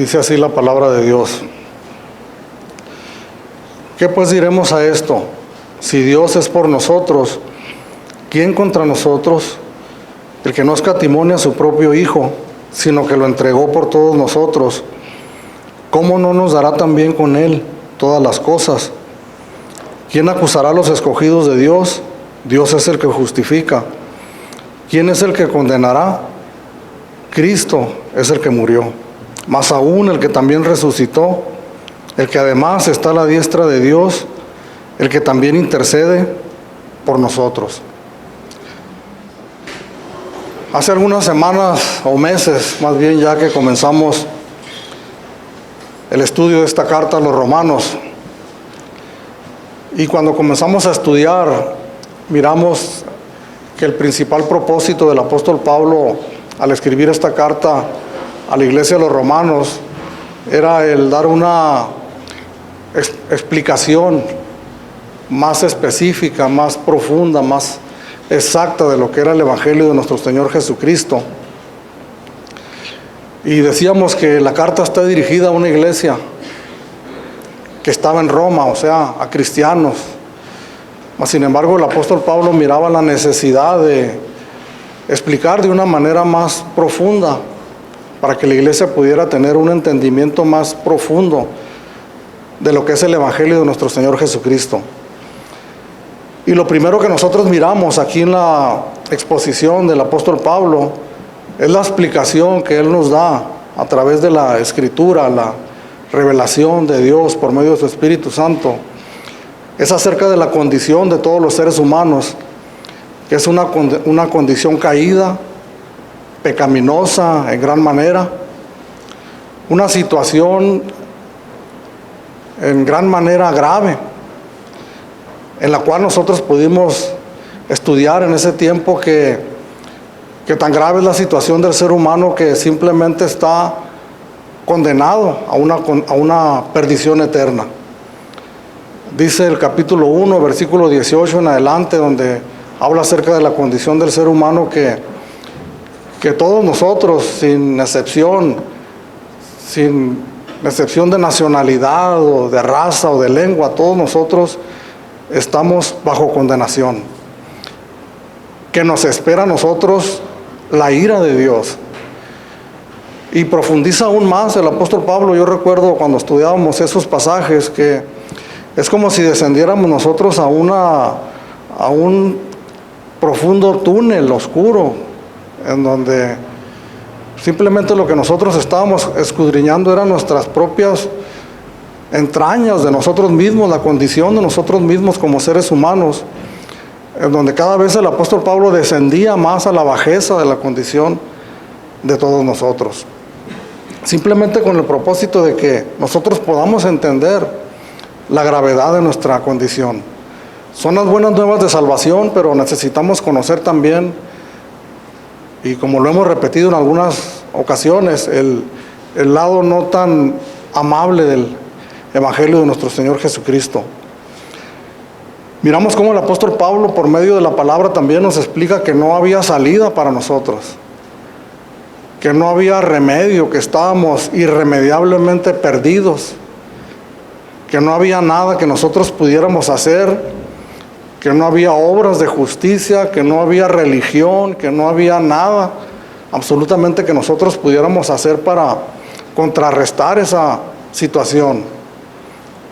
Dice así la palabra de Dios. ¿Qué pues diremos a esto? Si Dios es por nosotros, ¿quién contra nosotros? El que no escatimó a su propio Hijo, sino que lo entregó por todos nosotros, ¿cómo no nos dará también con Él todas las cosas? ¿Quién acusará a los escogidos de Dios? Dios es el que justifica. ¿Quién es el que condenará? Cristo es el que murió, más aún el que también resucitó, el que además está a la diestra de Dios, el que también intercede por nosotros. Hace algunas semanas o meses, más bien, ya que comenzamos el estudio de esta carta a los romanos, y cuando comenzamos a estudiar, miramos que el principal propósito del apóstol Pablo al escribir esta carta a la iglesia de los romanos era el dar una explicación más específica, más profunda, más exacta de lo que era el Evangelio de nuestro Señor Jesucristo. Y decíamos que la carta está dirigida a una iglesia que estaba en Roma, o sea, a cristianos. Mas, sin embargo, el apóstol Pablo miraba la necesidad de explicar de una manera más profunda para que la iglesia pudiera tener un entendimiento más profundo de lo que es el Evangelio de nuestro Señor Jesucristo. Y lo primero que nosotros miramos aquí en la exposición del apóstol Pablo es la explicación que él nos da a través de la Escritura, la revelación de Dios por medio de su Espíritu Santo. Es acerca de la condición de todos los seres humanos, que es una condición caída, pecaminosa en gran manera, una situación en gran manera grave, en la cual nosotros pudimos estudiar en ese tiempo que tan grave es la situación del ser humano que simplemente está condenado a una perdición eterna. Dice el capítulo 1, versículo 18 en adelante, donde habla acerca de la condición del ser humano, que todos nosotros, sin excepción de nacionalidad o de raza o de lengua, todos nosotros estamos bajo condenación. Que nos espera a nosotros la ira de Dios. Y profundiza aún más el apóstol Pablo. Yo recuerdo cuando estudiábamos esos pasajes que es como si descendiéramos nosotros a un profundo túnel oscuro, en donde simplemente lo que nosotros estábamos escudriñando eran nuestras propias entrañas de nosotros mismos, la condición de nosotros mismos como seres humanos, en donde cada vez el apóstol Pablo descendía más a la bajeza de la condición de todos nosotros, simplemente con el propósito de que nosotros podamos entender la gravedad de nuestra condición. Son las buenas nuevas de salvación, pero necesitamos conocer también, y como lo hemos repetido en algunas ocasiones, el lado no tan amable del Evangelio de nuestro Señor Jesucristo. Miramos cómo el apóstol Pablo, por medio de la palabra, también nos explica que no había salida para nosotros, que no había remedio, que estábamos irremediablemente perdidos, que no había nada que nosotros pudiéramos hacer, que no había obras de justicia, que no había religión, que no había nada absolutamente que nosotros pudiéramos hacer para contrarrestar esa situación.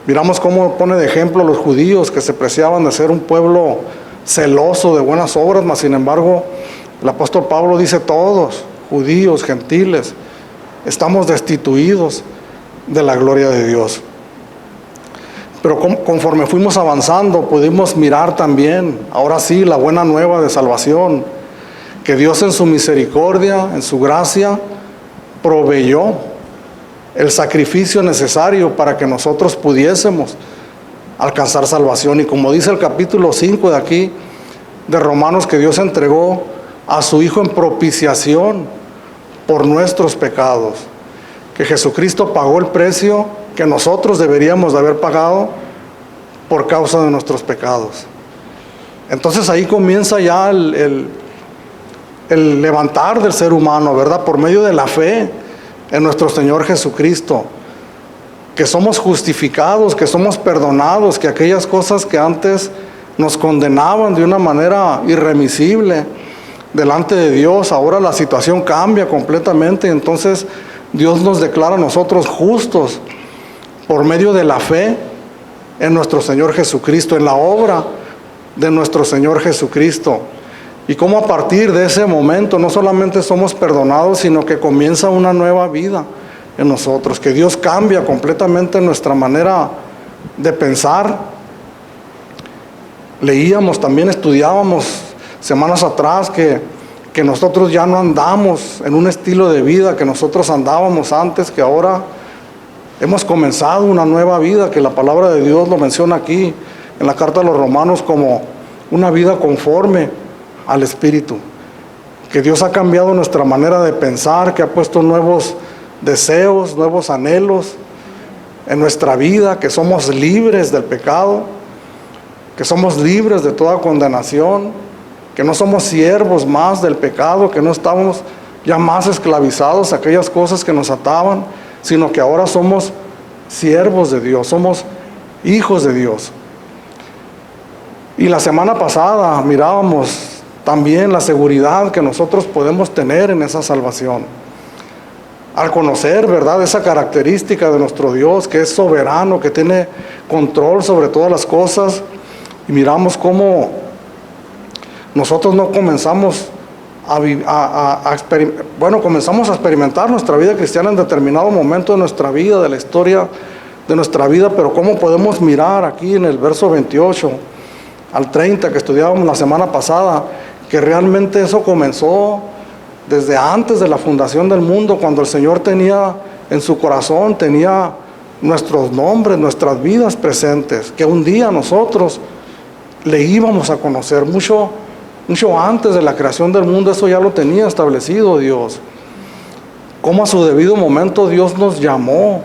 Miramos cómo pone de ejemplo a los judíos, que se preciaban de ser un pueblo celoso de buenas obras, mas sin embargo el apóstol Pablo dice: todos, judíos, gentiles, estamos destituidos de la gloria de Dios. Pero conforme fuimos avanzando, pudimos mirar también, ahora sí, la buena nueva de salvación, que Dios en su misericordia, en su gracia, proveyó el sacrificio necesario para que nosotros pudiésemos alcanzar salvación. Y como dice el capítulo 5 de aquí, de Romanos, que Dios entregó a su Hijo en propiciación por nuestros pecados, que Jesucristo pagó el precio que nosotros deberíamos de haber pagado por causa de nuestros pecados. Entonces ahí comienza ya el levantar del ser humano, ¿verdad? Por medio de la fe, en nuestro Señor Jesucristo, que somos justificados, que somos perdonados, que aquellas cosas que antes nos condenaban de una manera irremisible delante de Dios, ahora la situación cambia completamente. Entonces Dios nos declara a nosotros justos por medio de la fe en nuestro Señor Jesucristo, en la obra de nuestro Señor Jesucristo. Y cómo a partir de ese momento no solamente somos perdonados, sino que comienza una nueva vida en nosotros, que Dios cambia completamente nuestra manera de pensar. Leíamos, también estudiábamos semanas atrás que nosotros ya no andamos en un estilo de vida que nosotros andábamos antes, que ahora hemos comenzado una nueva vida, que la palabra de Dios lo menciona aquí en la carta a los Romanos como una vida conforme al Espíritu, que Dios ha cambiado nuestra manera de pensar, que ha puesto nuevos deseos, nuevos anhelos en nuestra vida, que somos libres del pecado, que somos libres de toda condenación, que no somos siervos más del pecado, que no estamos ya más esclavizados a aquellas cosas que nos ataban, sino que ahora somos siervos de Dios, somos hijos de Dios. Y la semana pasada mirábamos también la seguridad que nosotros podemos tener en esa salvación. Al conocer, ¿verdad?, esa característica de nuestro Dios, que es soberano, que tiene control sobre todas las cosas, y miramos cómo nosotros no comenzamos comenzamos a experimentar nuestra vida cristiana en determinado momento de nuestra vida, de la historia de nuestra vida, pero cómo podemos mirar aquí en el verso 28 al 30 que estudiábamos la semana pasada, que realmente eso comenzó desde antes de la fundación del mundo, cuando el Señor tenía en su corazón, tenía nuestros nombres, nuestras vidas presentes, que un día nosotros le íbamos a conocer mucho antes de la creación del mundo. Eso ya lo tenía establecido Dios. Cómo a su debido momento Dios nos llamó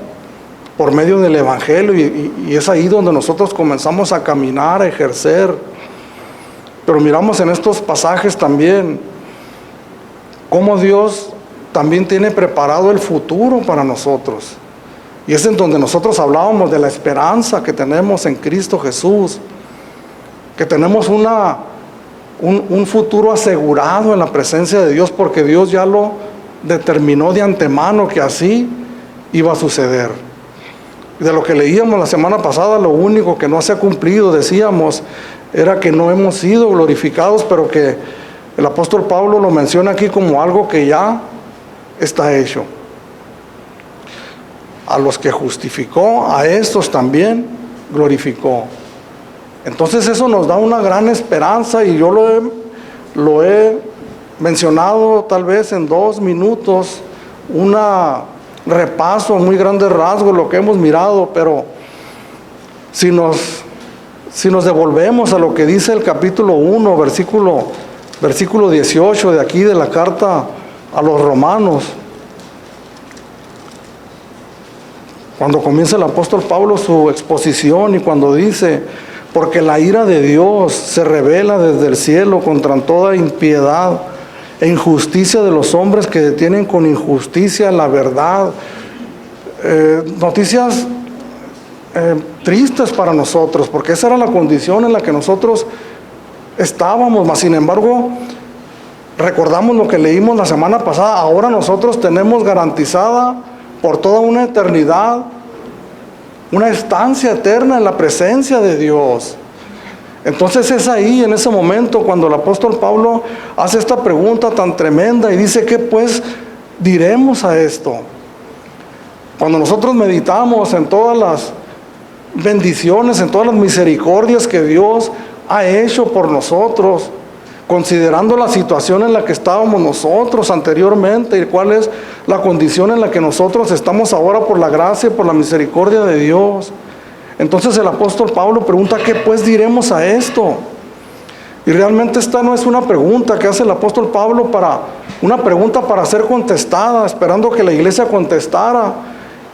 por medio del Evangelio, y es ahí donde nosotros comenzamos a caminar, a ejercer. Pero miramos en estos pasajes también cómo Dios también tiene preparado el futuro para nosotros. Y es en donde nosotros hablábamos de la esperanza que tenemos en Cristo Jesús, que tenemos un futuro asegurado en la presencia de Dios, porque Dios ya lo determinó de antemano que así iba a suceder. De lo que leíamos la semana pasada, lo único que no se ha cumplido, decíamos, era que no hemos sido glorificados, pero que el apóstol Pablo lo menciona aquí como algo que ya está hecho. A los que justificó, a estos también glorificó. Entonces eso nos da una gran esperanza, y yo lo he mencionado tal vez en 2 minutos, un repaso, muy grandes rasgos lo que hemos mirado, pero si nos devolvemos a lo que dice el capítulo 1, versículo 18 de aquí de la carta a los Romanos, cuando comienza el apóstol Pablo su exposición, y cuando dice: porque la ira de Dios se revela desde el cielo contra toda impiedad e injusticia de los hombres que detienen con injusticia la verdad. Noticias tristes para nosotros, porque esa era la condición en la que nosotros estábamos. Mas sin embargo, recordamos lo que leímos la semana pasada. Ahora nosotros tenemos garantizada por toda una eternidad una estancia eterna en la presencia de Dios. Entonces es ahí, en ese momento, cuando el apóstol Pablo hace esta pregunta tan tremenda y dice: ¿qué pues diremos a esto? Cuando nosotros meditamos en todas las bendiciones, en todas las misericordias que Dios ha hecho por nosotros, considerando la situación en la que estábamos nosotros anteriormente, y cuál es la condición en la que nosotros estamos ahora por la gracia y por la misericordia de Dios. Entonces el apóstol Pablo pregunta: ¿qué pues diremos a esto? Y realmente esta no es una pregunta que hace el apóstol Pablo una pregunta para ser contestada, esperando que la iglesia contestara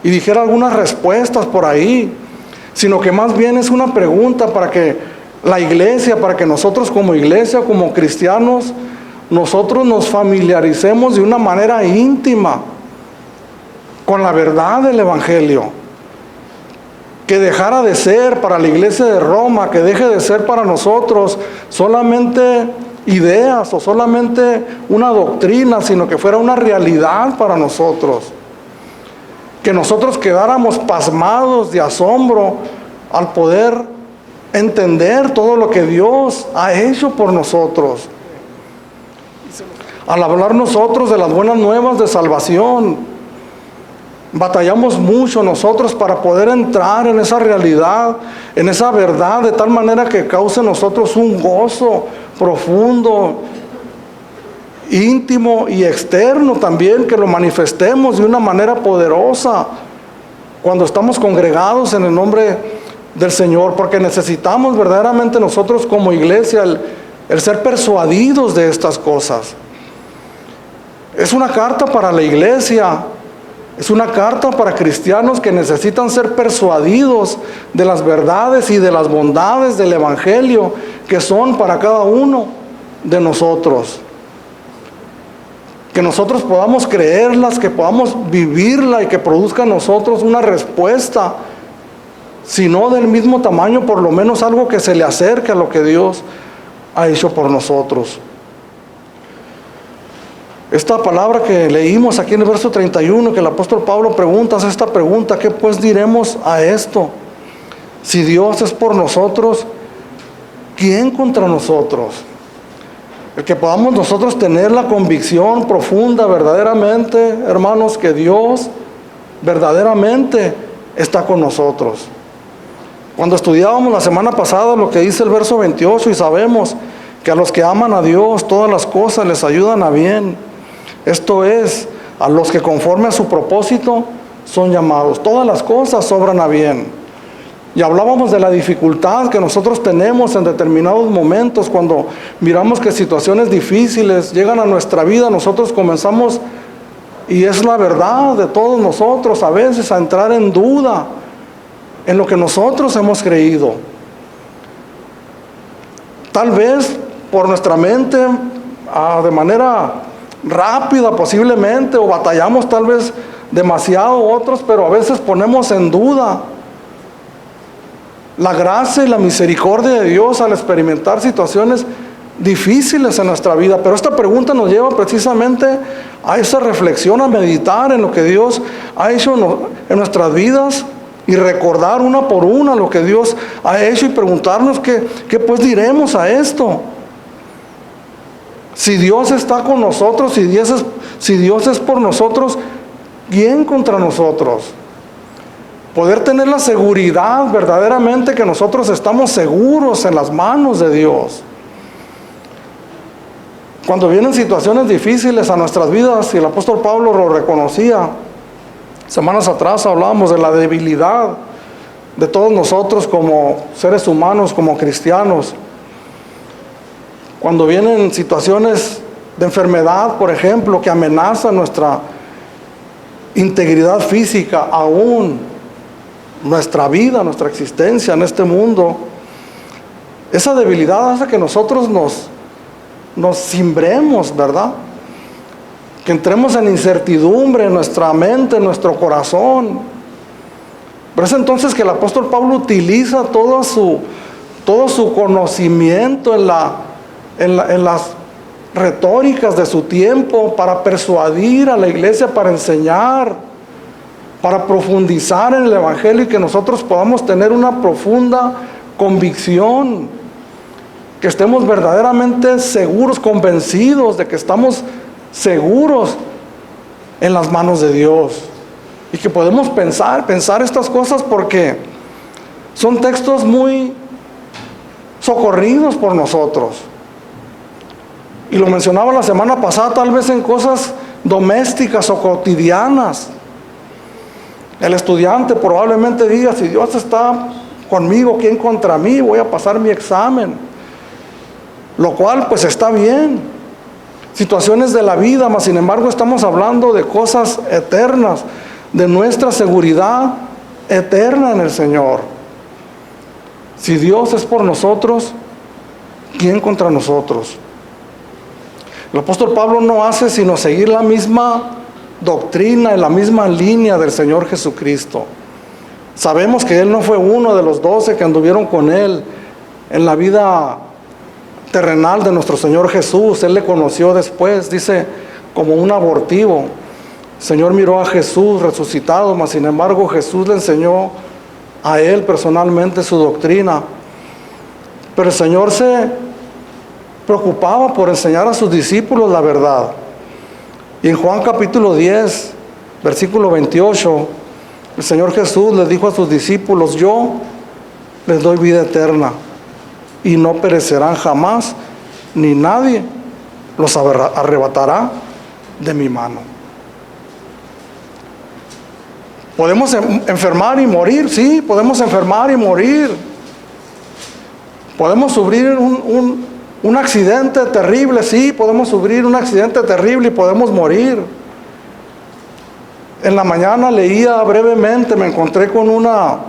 y dijera algunas respuestas por ahí, sino que más bien es una pregunta para que la iglesia, para que nosotros como iglesia, como cristianos, nosotros nos familiaricemos de una manera íntima con la verdad del Evangelio. Que dejara de ser para la iglesia de Roma, que deje de ser para nosotros solamente ideas o solamente una doctrina, sino que fuera una realidad para nosotros. Que nosotros quedáramos pasmados de asombro al poder entender todo lo que Dios ha hecho por nosotros. Al hablar nosotros de las buenas nuevas de salvación, batallamos mucho nosotros para poder entrar en esa realidad, en esa verdad, de tal manera que cause en nosotros un gozo profundo, íntimo y externo también, que lo manifestemos de una manera poderosa cuando estamos congregados en el nombre del Señor, porque necesitamos verdaderamente nosotros como iglesia el ser persuadidos de estas cosas. Es una carta para la iglesia. Es una carta para cristianos que necesitan ser persuadidos de las verdades y de las bondades del Evangelio que son para cada uno de nosotros. Que nosotros podamos creerlas, que podamos vivirla y que produzca en nosotros una respuesta, si no del mismo tamaño, por lo menos algo que se le acerque a lo que Dios ha hecho por nosotros. Esta palabra que leímos aquí en el verso 31, que el apóstol Pablo hace esta pregunta: ¿qué pues diremos a esto? Si Dios es por nosotros, ¿quién contra nosotros? El que podamos nosotros tener la convicción profunda verdaderamente, hermanos, que Dios verdaderamente está con nosotros. Cuando estudiábamos la semana pasada lo que dice el verso 28, y sabemos que a los que aman a Dios todas las cosas les ayudan a bien. Esto es, a los que conforme a su propósito son llamados. Todas las cosas obran a bien. Y hablábamos de la dificultad que nosotros tenemos en determinados momentos, cuando miramos que situaciones difíciles llegan a nuestra vida, nosotros comenzamos, y es la verdad de todos nosotros, a veces a entrar en duda en lo que nosotros hemos creído. Tal vez por nuestra mente, de manera rápida posiblemente, o batallamos tal vez demasiado otros, pero a veces ponemos en duda la gracia y la misericordia de Dios al experimentar situaciones difíciles en nuestra vida. Pero esta pregunta nos lleva precisamente a esa reflexión, a meditar en lo que Dios ha hecho en nuestras vidas y recordar una por una lo que Dios ha hecho y preguntarnos qué pues diremos a esto. Si Dios está con nosotros, si Dios es por nosotros, ¿quién contra nosotros? Poder tener la seguridad verdaderamente que nosotros estamos seguros en las manos de Dios. Cuando vienen situaciones difíciles a nuestras vidas, y el apóstol Pablo lo reconocía, semanas atrás hablábamos de la debilidad de todos nosotros como seres humanos, como cristianos. Cuando vienen situaciones de enfermedad, por ejemplo, que amenazan nuestra integridad física, aún nuestra vida, nuestra existencia en este mundo, esa debilidad hace que nosotros nos cimbremos, ¿verdad? Que entremos en incertidumbre en nuestra mente, en nuestro corazón. Pero es entonces que el apóstol Pablo utiliza todo su conocimiento en las retóricas de su tiempo para persuadir a la iglesia, para enseñar, para profundizar en el Evangelio, y que nosotros podamos tener una profunda convicción, que estemos verdaderamente seguros, convencidos de que estamos seguros en las manos de Dios, y que podemos pensar estas cosas, porque son textos muy socorridos por nosotros. Y lo mencionaba la semana pasada, tal vez en cosas domésticas o cotidianas. El estudiante probablemente diga: si Dios está conmigo, ¿quién contra mí? Voy a pasar mi examen. Lo cual pues está bien. Situaciones de la vida, mas sin embargo estamos hablando de cosas eternas, de nuestra seguridad eterna en el Señor. Si Dios es por nosotros, ¿quién contra nosotros? El apóstol Pablo no hace sino seguir la misma doctrina, en la misma línea del Señor Jesucristo. Sabemos que Él no fue uno de los 12 que anduvieron con Él en la vida terrenal de nuestro Señor Jesús. Él le conoció después, dice, como un abortivo. El Señor miró a Jesús resucitado, mas sin embargo Jesús le enseñó a Él personalmente su doctrina. Pero el Señor se preocupaba por enseñar a sus discípulos la verdad. Y en Juan capítulo 10, versículo 28, el Señor Jesús les dijo a sus discípulos: yo les doy vida eterna y no perecerán jamás, ni nadie los arrebatará de mi mano. ¿Podemos enfermar y morir? Sí, podemos enfermar y morir. ¿Podemos sufrir un accidente terrible? Sí, podemos sufrir un accidente terrible y podemos morir. En la mañana leía brevemente, me encontré con una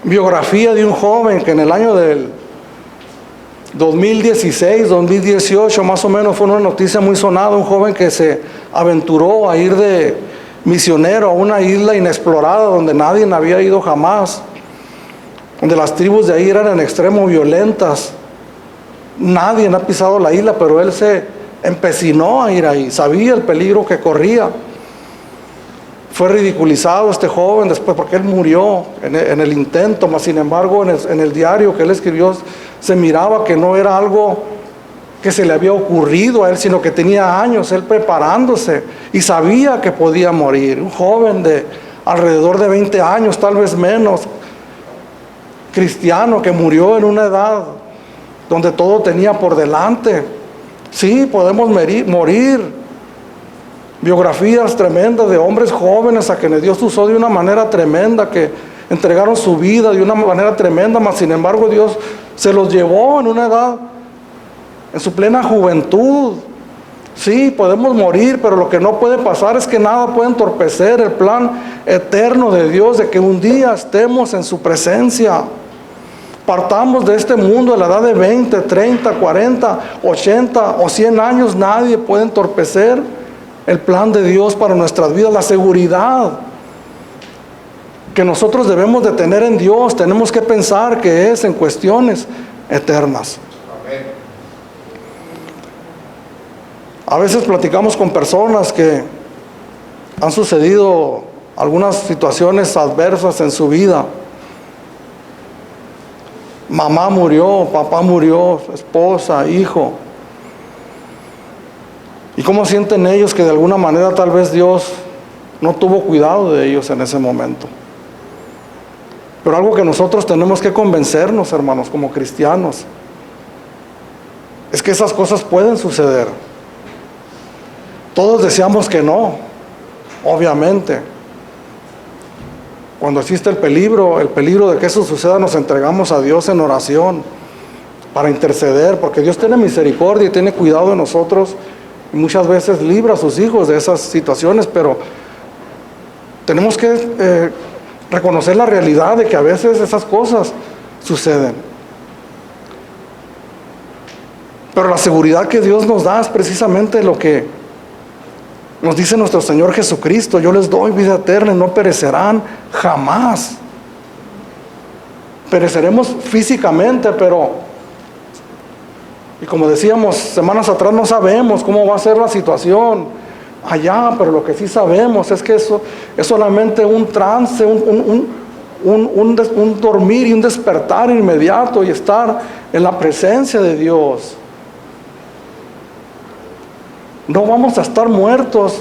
biografía de un joven que en el año del 2016, 2018, más o menos, fue una noticia muy sonada. Un joven que se aventuró a ir de misionero a una isla inexplorada donde nadie había ido jamás, donde las tribus de ahí eran en extremo violentas. Nadie ha pisado la isla, pero él se empecinó a ir ahí. Sabía el peligro que corría. Fue ridiculizado este joven después porque él murió en el intento, mas sin embargo en el diario que él escribió se miraba que no era algo que se le había ocurrido a él, sino que tenía años él preparándose y sabía que podía morir. Un joven de alrededor de 20 años, tal vez menos, cristiano, que murió en una edad donde todo tenía por delante. Sí, podemos morir. Biografías tremendas de hombres jóvenes a quienes Dios usó de una manera tremenda, que entregaron su vida de una manera tremenda, mas sin embargo Dios se los llevó en una edad, en su plena juventud. Sí, podemos morir, pero lo que no puede pasar es que nada puede entorpecer el plan eterno de Dios, de que un día estemos en su presencia. Partamos de este mundo a la edad de 20, 30, 40, 80 o 100 años, nadie puede entorpecer el plan de Dios para nuestras vidas. La seguridad que nosotros debemos de tener en Dios, tenemos que pensar que es en cuestiones eternas. Amén. A veces platicamos con personas que han sucedido algunas situaciones adversas en su vida. Mamá murió, papá murió, esposa, hijo. ¿Y cómo sienten ellos que de alguna manera tal vez Dios no tuvo cuidado de ellos en ese momento? Pero algo que nosotros tenemos que convencernos, hermanos, como cristianos, es que esas cosas pueden suceder. Todos deseamos que no, obviamente. Cuando existe el peligro de que eso suceda, nos entregamos a Dios en oración para interceder, porque Dios tiene misericordia y tiene cuidado de nosotros. Y muchas veces libra a sus hijos de esas situaciones, pero tenemos que reconocer la realidad de que a veces esas cosas suceden. Pero la seguridad que Dios nos da es precisamente lo que nos dice nuestro Señor Jesucristo: yo les doy vida eterna y no perecerán jamás. Pereceremos físicamente, pero... Y como decíamos semanas atrás, no sabemos cómo va a ser la situación allá, pero lo que sí sabemos es que eso es solamente un trance, un dormir y un despertar inmediato y estar en la presencia de Dios. No vamos a estar muertos.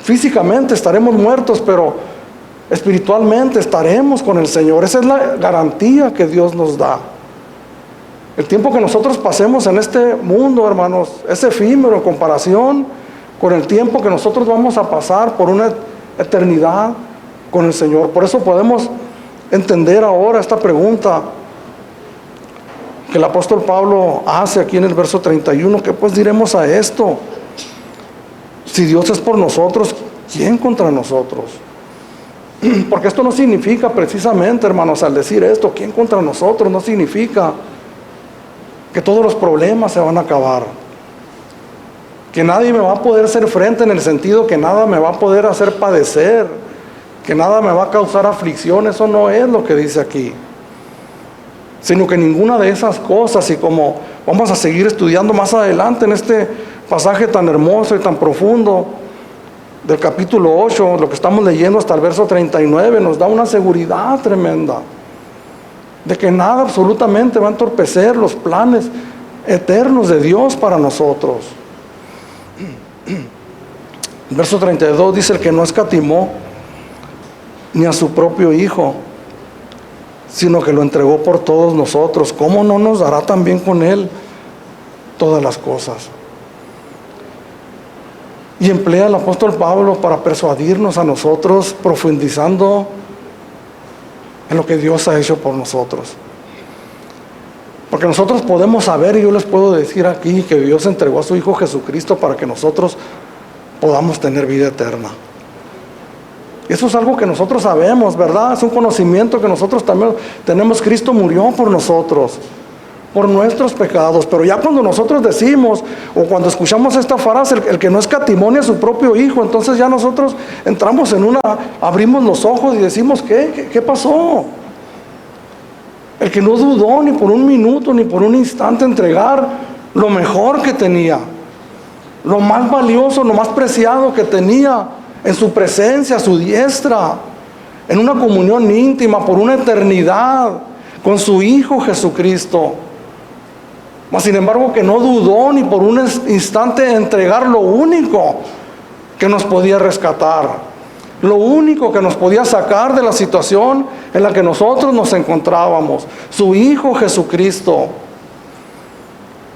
Físicamente estaremos muertos, pero espiritualmente estaremos con el Señor. Esa es la garantía que Dios nos da. El tiempo que nosotros pasemos en este mundo, hermanos, es efímero en comparación con el tiempo que nosotros vamos a pasar por una eternidad con el Señor. Por eso podemos entender ahora esta pregunta que el apóstol Pablo hace aquí en el verso 31. ¿Qué pues diremos a esto? Si Dios es por nosotros, ¿quién contra nosotros? Porque esto no significa precisamente, hermanos, al decir esto, ¿quién contra nosotros? No significa que todos los problemas se van a acabar. que nadie me va a poder hacer frente en el sentido que nada me va a poder hacer padecer, que nada me va a causar aflicción. Eso no es lo que dice aquí, sino que ninguna de esas cosas. Y como vamos a seguir estudiando más adelante en este pasaje tan hermoso y tan profundo del capítulo 8, lo que estamos leyendo hasta el verso 39, nos da una seguridad tremenda de que nada absolutamente va a entorpecer los planes eternos de Dios para nosotros. El verso 32 dice: el que no escatimó ni a su propio Hijo, sino que lo entregó por todos nosotros, ¿cómo no nos dará también con Él todas las cosas? Y emplea el apóstol Pablo para persuadirnos a nosotros, profundizando en lo que Dios ha hecho por nosotros. Porque nosotros podemos saber, y yo les puedo decir aquí, que Dios entregó a su Hijo Jesucristo para que nosotros podamos tener vida eterna. Eso es algo que nosotros sabemos, ¿verdad? Es un conocimiento que nosotros también tenemos. Cristo murió por nosotros, por nuestros pecados. Pero ya cuando nosotros decimos, o cuando escuchamos esta frase, el que no escatimó ni a su propio Hijo, entonces ya nosotros entramos en abrimos los ojos y decimos: ¿qué pasó? El que no dudó ni por un minuto, ni por un instante entregar lo mejor que tenía, lo más valioso, lo más preciado que tenía, en su presencia, a su diestra, en una comunión íntima por una eternidad con su Hijo Jesucristo. Mas sin embargo, que no dudó ni por un instante en entregar lo único que nos podía rescatar, lo único que nos podía sacar de la situación en la que nosotros nos encontrábamos, su Hijo Jesucristo.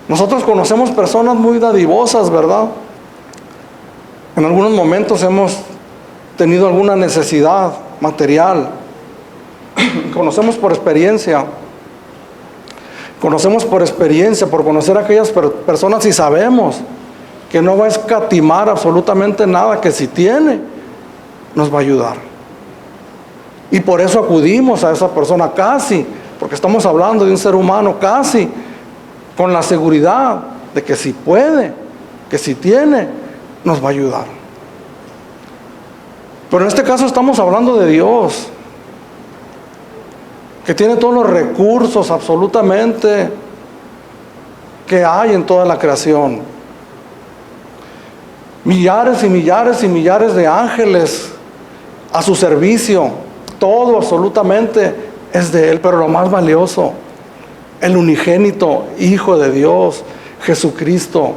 Nosotros conocemos personas muy dadivosas, ¿verdad? En algunos momentos hemos tenido alguna necesidad material. Conocemos por experiencia, por conocer a aquellas personas, y sabemos que no va a escatimar absolutamente nada, que si tiene, nos va a ayudar. Y por eso acudimos a esa persona, casi, porque estamos hablando de un ser humano, casi con la seguridad de que si puede, que si tiene, nos va a ayudar. Pero en este caso estamos hablando de Dios, que tiene todos los recursos absolutamente que hay en toda la creación. Millares y millares y millares de ángeles a su servicio. Todo absolutamente es de Él, pero lo más valioso, el unigénito Hijo de Dios, Jesucristo.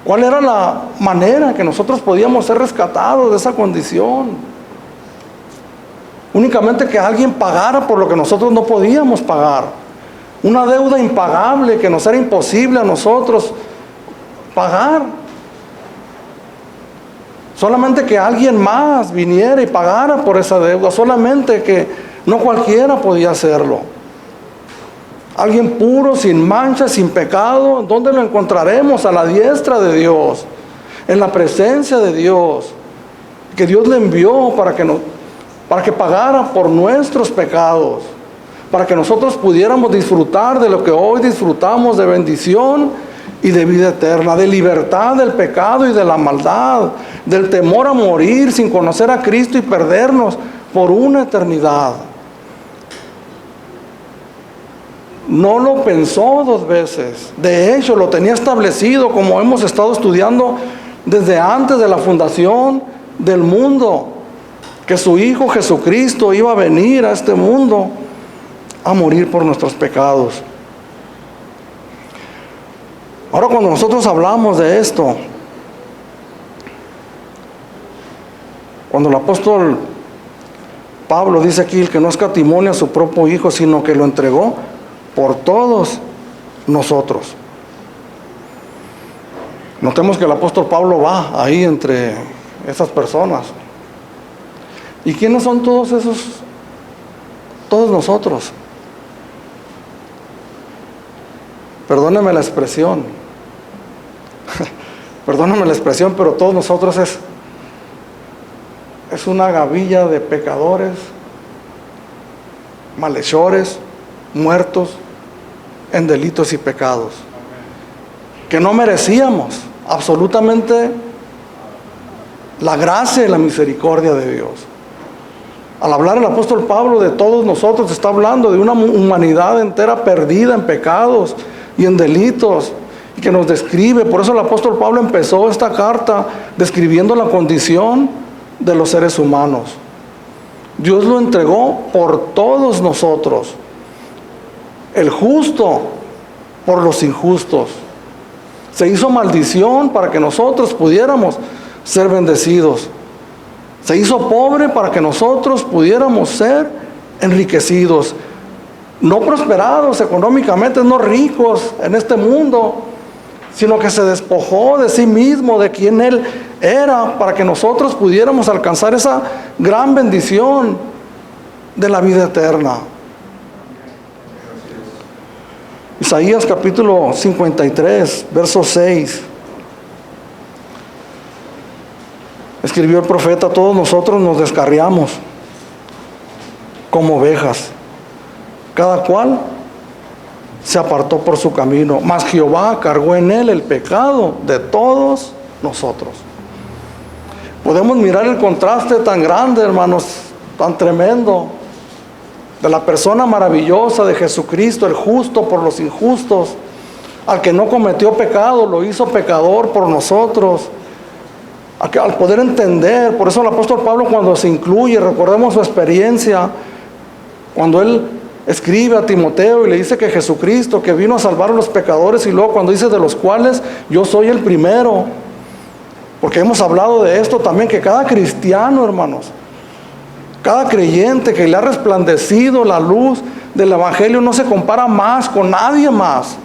¿Cuál era la manera que nosotros podíamos ser rescatados de esa condición? Únicamente que alguien pagara por lo que nosotros no podíamos pagar. Una deuda impagable que nos era imposible a nosotros pagar. Solamente que alguien más viniera y pagara por esa deuda. Solamente que no cualquiera podía hacerlo. Alguien puro, sin mancha, sin pecado. ¿Dónde lo encontraremos? A la diestra de Dios, en la presencia de Dios, que Dios le envió para que pagara por nuestros pecados, para que nosotros pudiéramos disfrutar de lo que hoy disfrutamos, de bendición y de vida eterna, de libertad del pecado y de la maldad, del temor a morir sin conocer a Cristo y perdernos por una eternidad. No lo pensó dos veces. De hecho, lo tenía establecido, como hemos estado estudiando desde antes de la fundación del mundo, que su Hijo Jesucristo iba a venir a este mundo a morir por nuestros pecados. Ahora, cuando nosotros hablamos de esto, cuando el apóstol Pablo dice aquí: el que no escatimó a su propio Hijo, sino que lo entregó por todos nosotros. Notemos que el apóstol Pablo va ahí entre esas personas. ¿Y quiénes son todos esos? Todos nosotros. Perdóneme la expresión. Perdóneme la expresión, pero todos nosotros es una gavilla de pecadores, malhechores, muertos en delitos y pecados. que no merecíamos absolutamente la gracia y la misericordia de Dios. Al hablar el apóstol Pablo de todos nosotros, está hablando de una humanidad entera perdida en pecados y en delitos, y que nos describe. Por eso el apóstol Pablo empezó esta carta describiendo la condición de los seres humanos. Dios lo entregó por todos nosotros, el justo por los injustos. Se hizo maldición para que nosotros pudiéramos ser bendecidos. Se hizo pobre para que nosotros pudiéramos ser enriquecidos. No prosperados económicamente, no ricos en este mundo, sino que se despojó de sí mismo, de quien Él era, para que nosotros pudiéramos alcanzar esa gran bendición de la vida eterna. Isaías capítulo 53, verso 6. Escribió el profeta: todos nosotros nos descarriamos como ovejas, cada cual se apartó por su camino, mas Jehová cargó en él el pecado de todos nosotros. Podemos mirar el contraste tan grande, hermanos, tan tremendo, de la persona maravillosa de Jesucristo, el justo por los injustos, al que no cometió pecado, lo hizo pecador por nosotros. Al poder entender, por eso el apóstol Pablo, cuando se incluye, recordemos su experiencia, cuando él escribe a Timoteo y le dice que Jesucristo, que vino a salvar a los pecadores, y luego cuando dice: de los cuales yo soy el primero. Porque hemos hablado de esto también, que cada cristiano, hermanos, cada creyente que le ha resplandecido la luz del Evangelio, no se compara más con nadie más,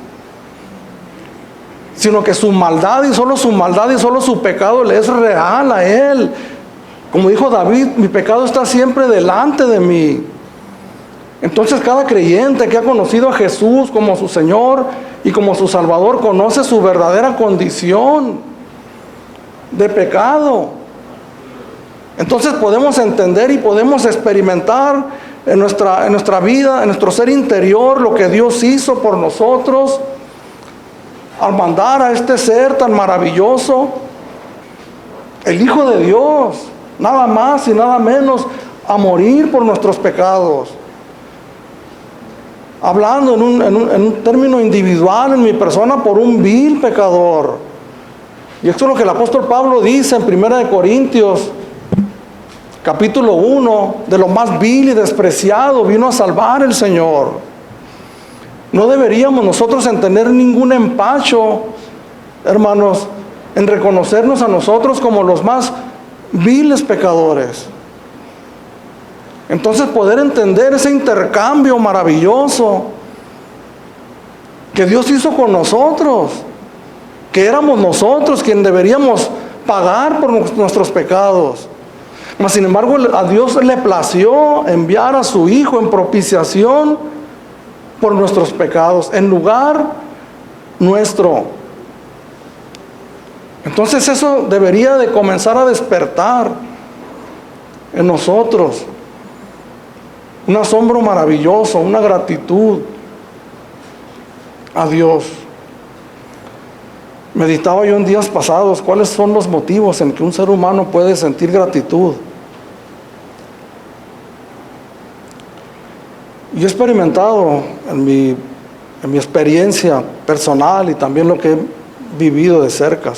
sino que su maldad y solo su pecado le es real a él. Como dijo David: mi pecado está siempre delante de mí. Entonces cada creyente que ha conocido a Jesús como su Señor y como su Salvador, conoce su verdadera condición de pecado. Entonces podemos entender y podemos experimentar en nuestra vida, en nuestro ser interior, lo que Dios hizo por nosotros al mandar a este ser tan maravilloso, el Hijo de Dios, nada más y nada menos, a morir por nuestros pecados. Hablando en un término individual, en mi persona, por un vil pecador. Y esto es lo que el apóstol Pablo dice en 1 Corintios capítulo 1: de lo más vil y despreciado vino a salvar el Señor. No deberíamos nosotros en tener ningún empacho, hermanos, en reconocernos a nosotros como los más viles pecadores. Entonces poder entender ese intercambio maravilloso que Dios hizo con nosotros, que éramos nosotros quien deberíamos pagar por nuestros pecados. Mas sin embargo a Dios le plació enviar a su Hijo en propiciación por nuestros pecados, en lugar nuestro. Entonces eso debería de comenzar a despertar en nosotros un asombro maravilloso, una gratitud a Dios. Meditaba yo en días pasados cuáles son los motivos en que un ser humano puede sentir gratitud. Yo he experimentado en mi experiencia personal y también lo que he vivido de cerca,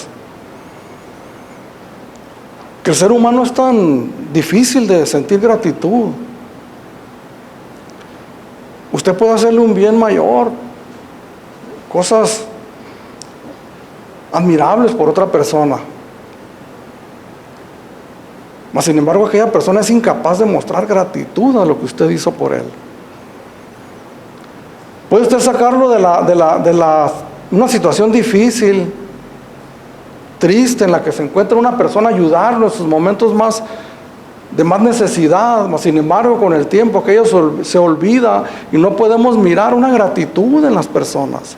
que el ser humano es tan difícil de sentir gratitud. Usted puede hacerle un bien mayor, cosas admirables por otra persona, mas sin embargo aquella persona es incapaz de mostrar gratitud a lo que usted hizo por él. Puede usted sacarlo de una situación difícil, triste, en la que se encuentra una persona, ayudarlo en sus momentos de más necesidad, mas sin embargo con el tiempo aquello se olvida y no podemos mirar una gratitud en las personas.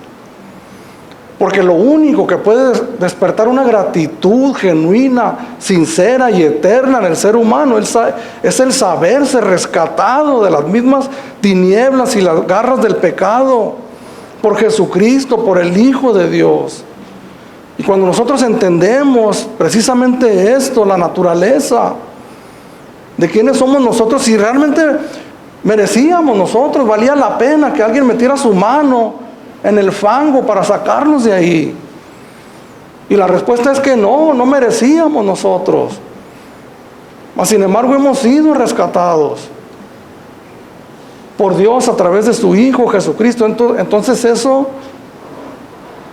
Porque lo único que puede despertar una gratitud genuina, sincera y eterna en el ser humano es el saberse rescatado de las mismas tinieblas y las garras del pecado por Jesucristo, por el Hijo de Dios. Y cuando nosotros entendemos precisamente esto, la naturaleza de quiénes somos nosotros, si realmente merecíamos nosotros, valía la pena que alguien metiera su mano en el fango para sacarnos de ahí. Y la respuesta es que no merecíamos nosotros. Mas sin embargo hemos sido rescatados por Dios a través de su Hijo Jesucristo. Entonces eso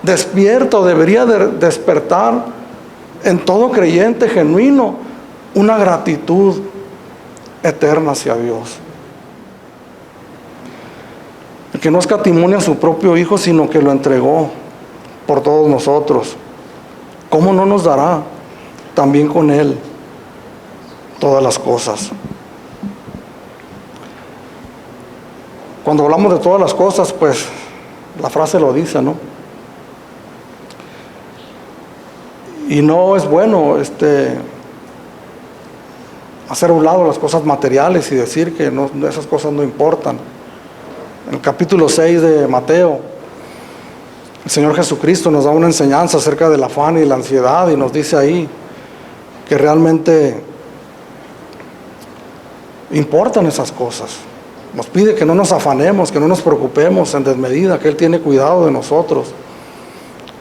despierta o debería despertar en todo creyente genuino una gratitud eterna hacia Dios. El que no escatimó a su propio Hijo, sino que lo entregó por todos nosotros, ¿cómo no nos dará también con Él todas las cosas? Cuando hablamos de todas las cosas, pues la frase lo dice, ¿no? Y no es bueno hacer a un lado las cosas materiales y decir que esas cosas no importan. En el capítulo 6 de Mateo, el Señor Jesucristo nos da una enseñanza acerca del afán y la ansiedad, y nos dice ahí que realmente importan esas cosas. Nos pide que no nos afanemos, que no nos preocupemos en desmedida, que Él tiene cuidado de nosotros.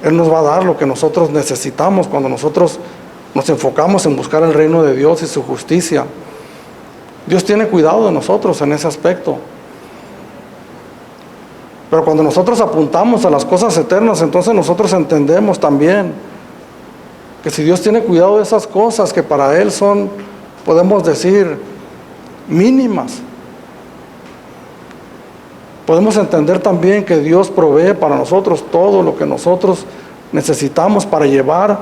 Él nos va a dar lo que nosotros necesitamos cuando nosotros nos enfocamos en buscar el reino de Dios y su justicia. Dios tiene cuidado de nosotros en ese aspecto. Pero cuando nosotros apuntamos a las cosas eternas, entonces nosotros entendemos también que si Dios tiene cuidado de esas cosas que para Él son, podemos decir, mínimas, podemos entender también que Dios provee para nosotros todo lo que nosotros necesitamos para llevar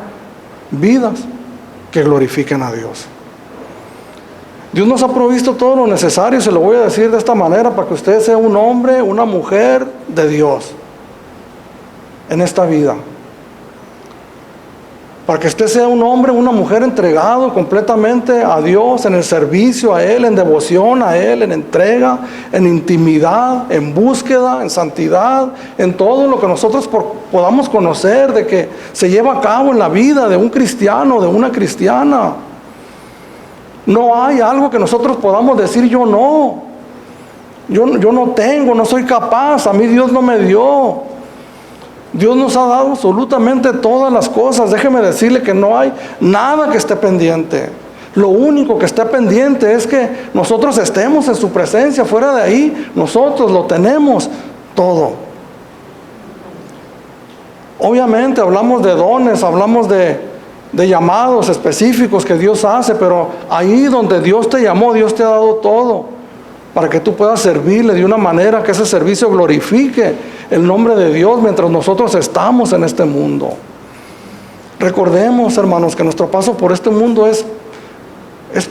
vidas que glorifiquen a Dios. Dios nos ha provisto todo lo necesario, se lo voy a decir de esta manera, para que usted sea un hombre, una mujer de Dios en esta vida. Para que usted sea un hombre, una mujer entregado completamente a Dios, en el servicio a Él, en devoción a Él, en entrega, en intimidad, en búsqueda, en santidad, en todo lo que nosotros podamos conocer de que se lleva a cabo en la vida de un cristiano, de una cristiana. No hay algo que nosotros podamos decir yo no tengo, no soy capaz, a mí Dios no me dio. Dios nos ha dado absolutamente todas las cosas. Déjeme decirle que no hay nada que esté pendiente. Lo único que esté pendiente es que nosotros estemos en su presencia. Fuera de ahí, nosotros lo tenemos todo. Obviamente hablamos de dones, hablamos de llamados específicos que Dios hace, pero ahí donde Dios te llamó, Dios te ha dado todo para que tú puedas servirle de una manera que ese servicio glorifique el nombre de Dios mientras nosotros estamos en este mundo. Recordemos, hermanos, que nuestro paso por este mundo es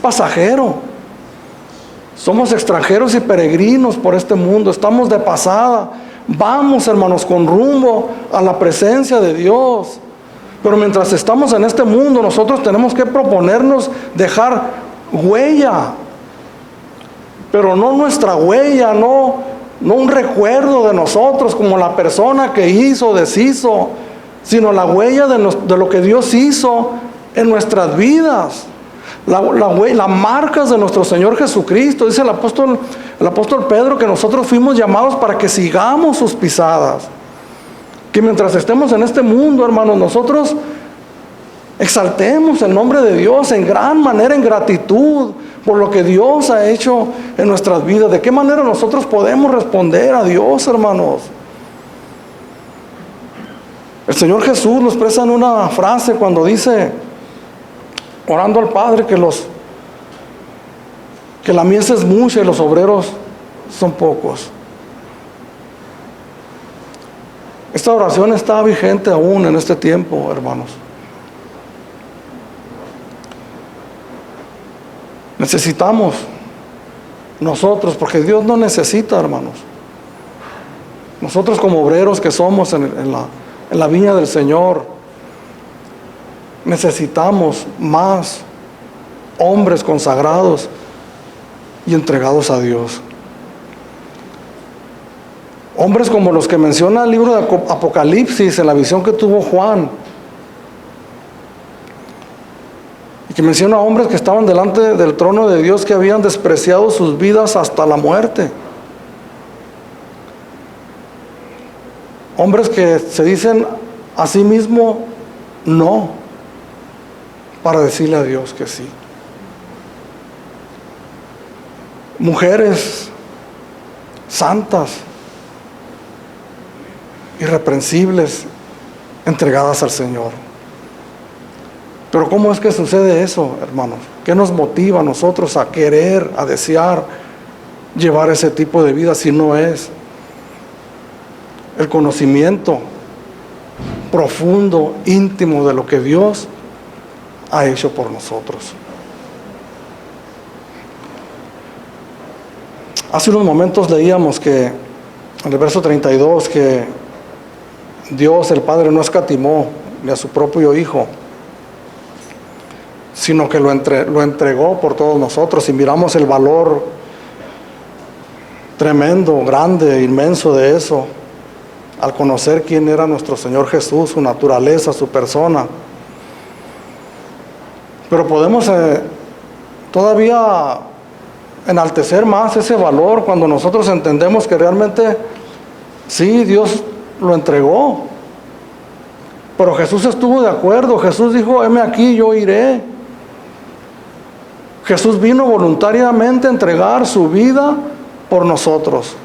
pasajero. Somos extranjeros y peregrinos por este mundo, estamos de pasada. Vamos, hermanos, con rumbo a la presencia de Dios. Pero mientras estamos en este mundo, nosotros tenemos que proponernos dejar huella. Pero no nuestra huella, no un recuerdo de nosotros como la persona que hizo, deshizo, sino la huella de lo que Dios hizo en nuestras vidas. Las marcas de nuestro Señor Jesucristo. Dice el apóstol Pedro que nosotros fuimos llamados para que sigamos sus pisadas. Que mientras estemos en este mundo, hermanos, nosotros exaltemos el nombre de Dios en gran manera, en gratitud por lo que Dios ha hecho en nuestras vidas. ¿De qué manera nosotros podemos responder a Dios, hermanos? El Señor Jesús lo expresa en una frase cuando dice, orando al Padre, que la mies es mucha y los obreros son pocos. Esta oración está vigente aún en este tiempo, hermanos. Necesitamos nosotros, porque Dios no necesita, hermanos. Nosotros como obreros que somos en la viña del Señor, necesitamos más hombres consagrados y entregados a Dios. Hombres como los que menciona el libro de Apocalipsis en la visión que tuvo Juan, que menciona a hombres que estaban delante del trono de Dios, que habían despreciado sus vidas hasta la muerte. Hombres que se dicen a sí mismos no, para decirle a Dios que sí. Mujeres santas, irreprensibles, entregadas al Señor. Pero ¿cómo es que sucede eso, hermanos? ¿Qué nos motiva a nosotros a querer, a desear llevar ese tipo de vida si no es el conocimiento profundo, íntimo de lo que Dios ha hecho por nosotros? Hace unos momentos leíamos que en el verso 32 que Dios el Padre no escatimó ni a su propio Hijo, sino que lo entregó por todos nosotros. Y miramos el valor tremendo, grande, inmenso de eso, al conocer quién era nuestro Señor Jesús, su naturaleza, su persona. Pero podemos todavía enaltecer más ese valor cuando nosotros entendemos que realmente sí, Dios lo entregó, pero Jesús estuvo de acuerdo. Jesús dijo: heme aquí, yo iré. Jesús vino voluntariamente a entregar su vida por nosotros.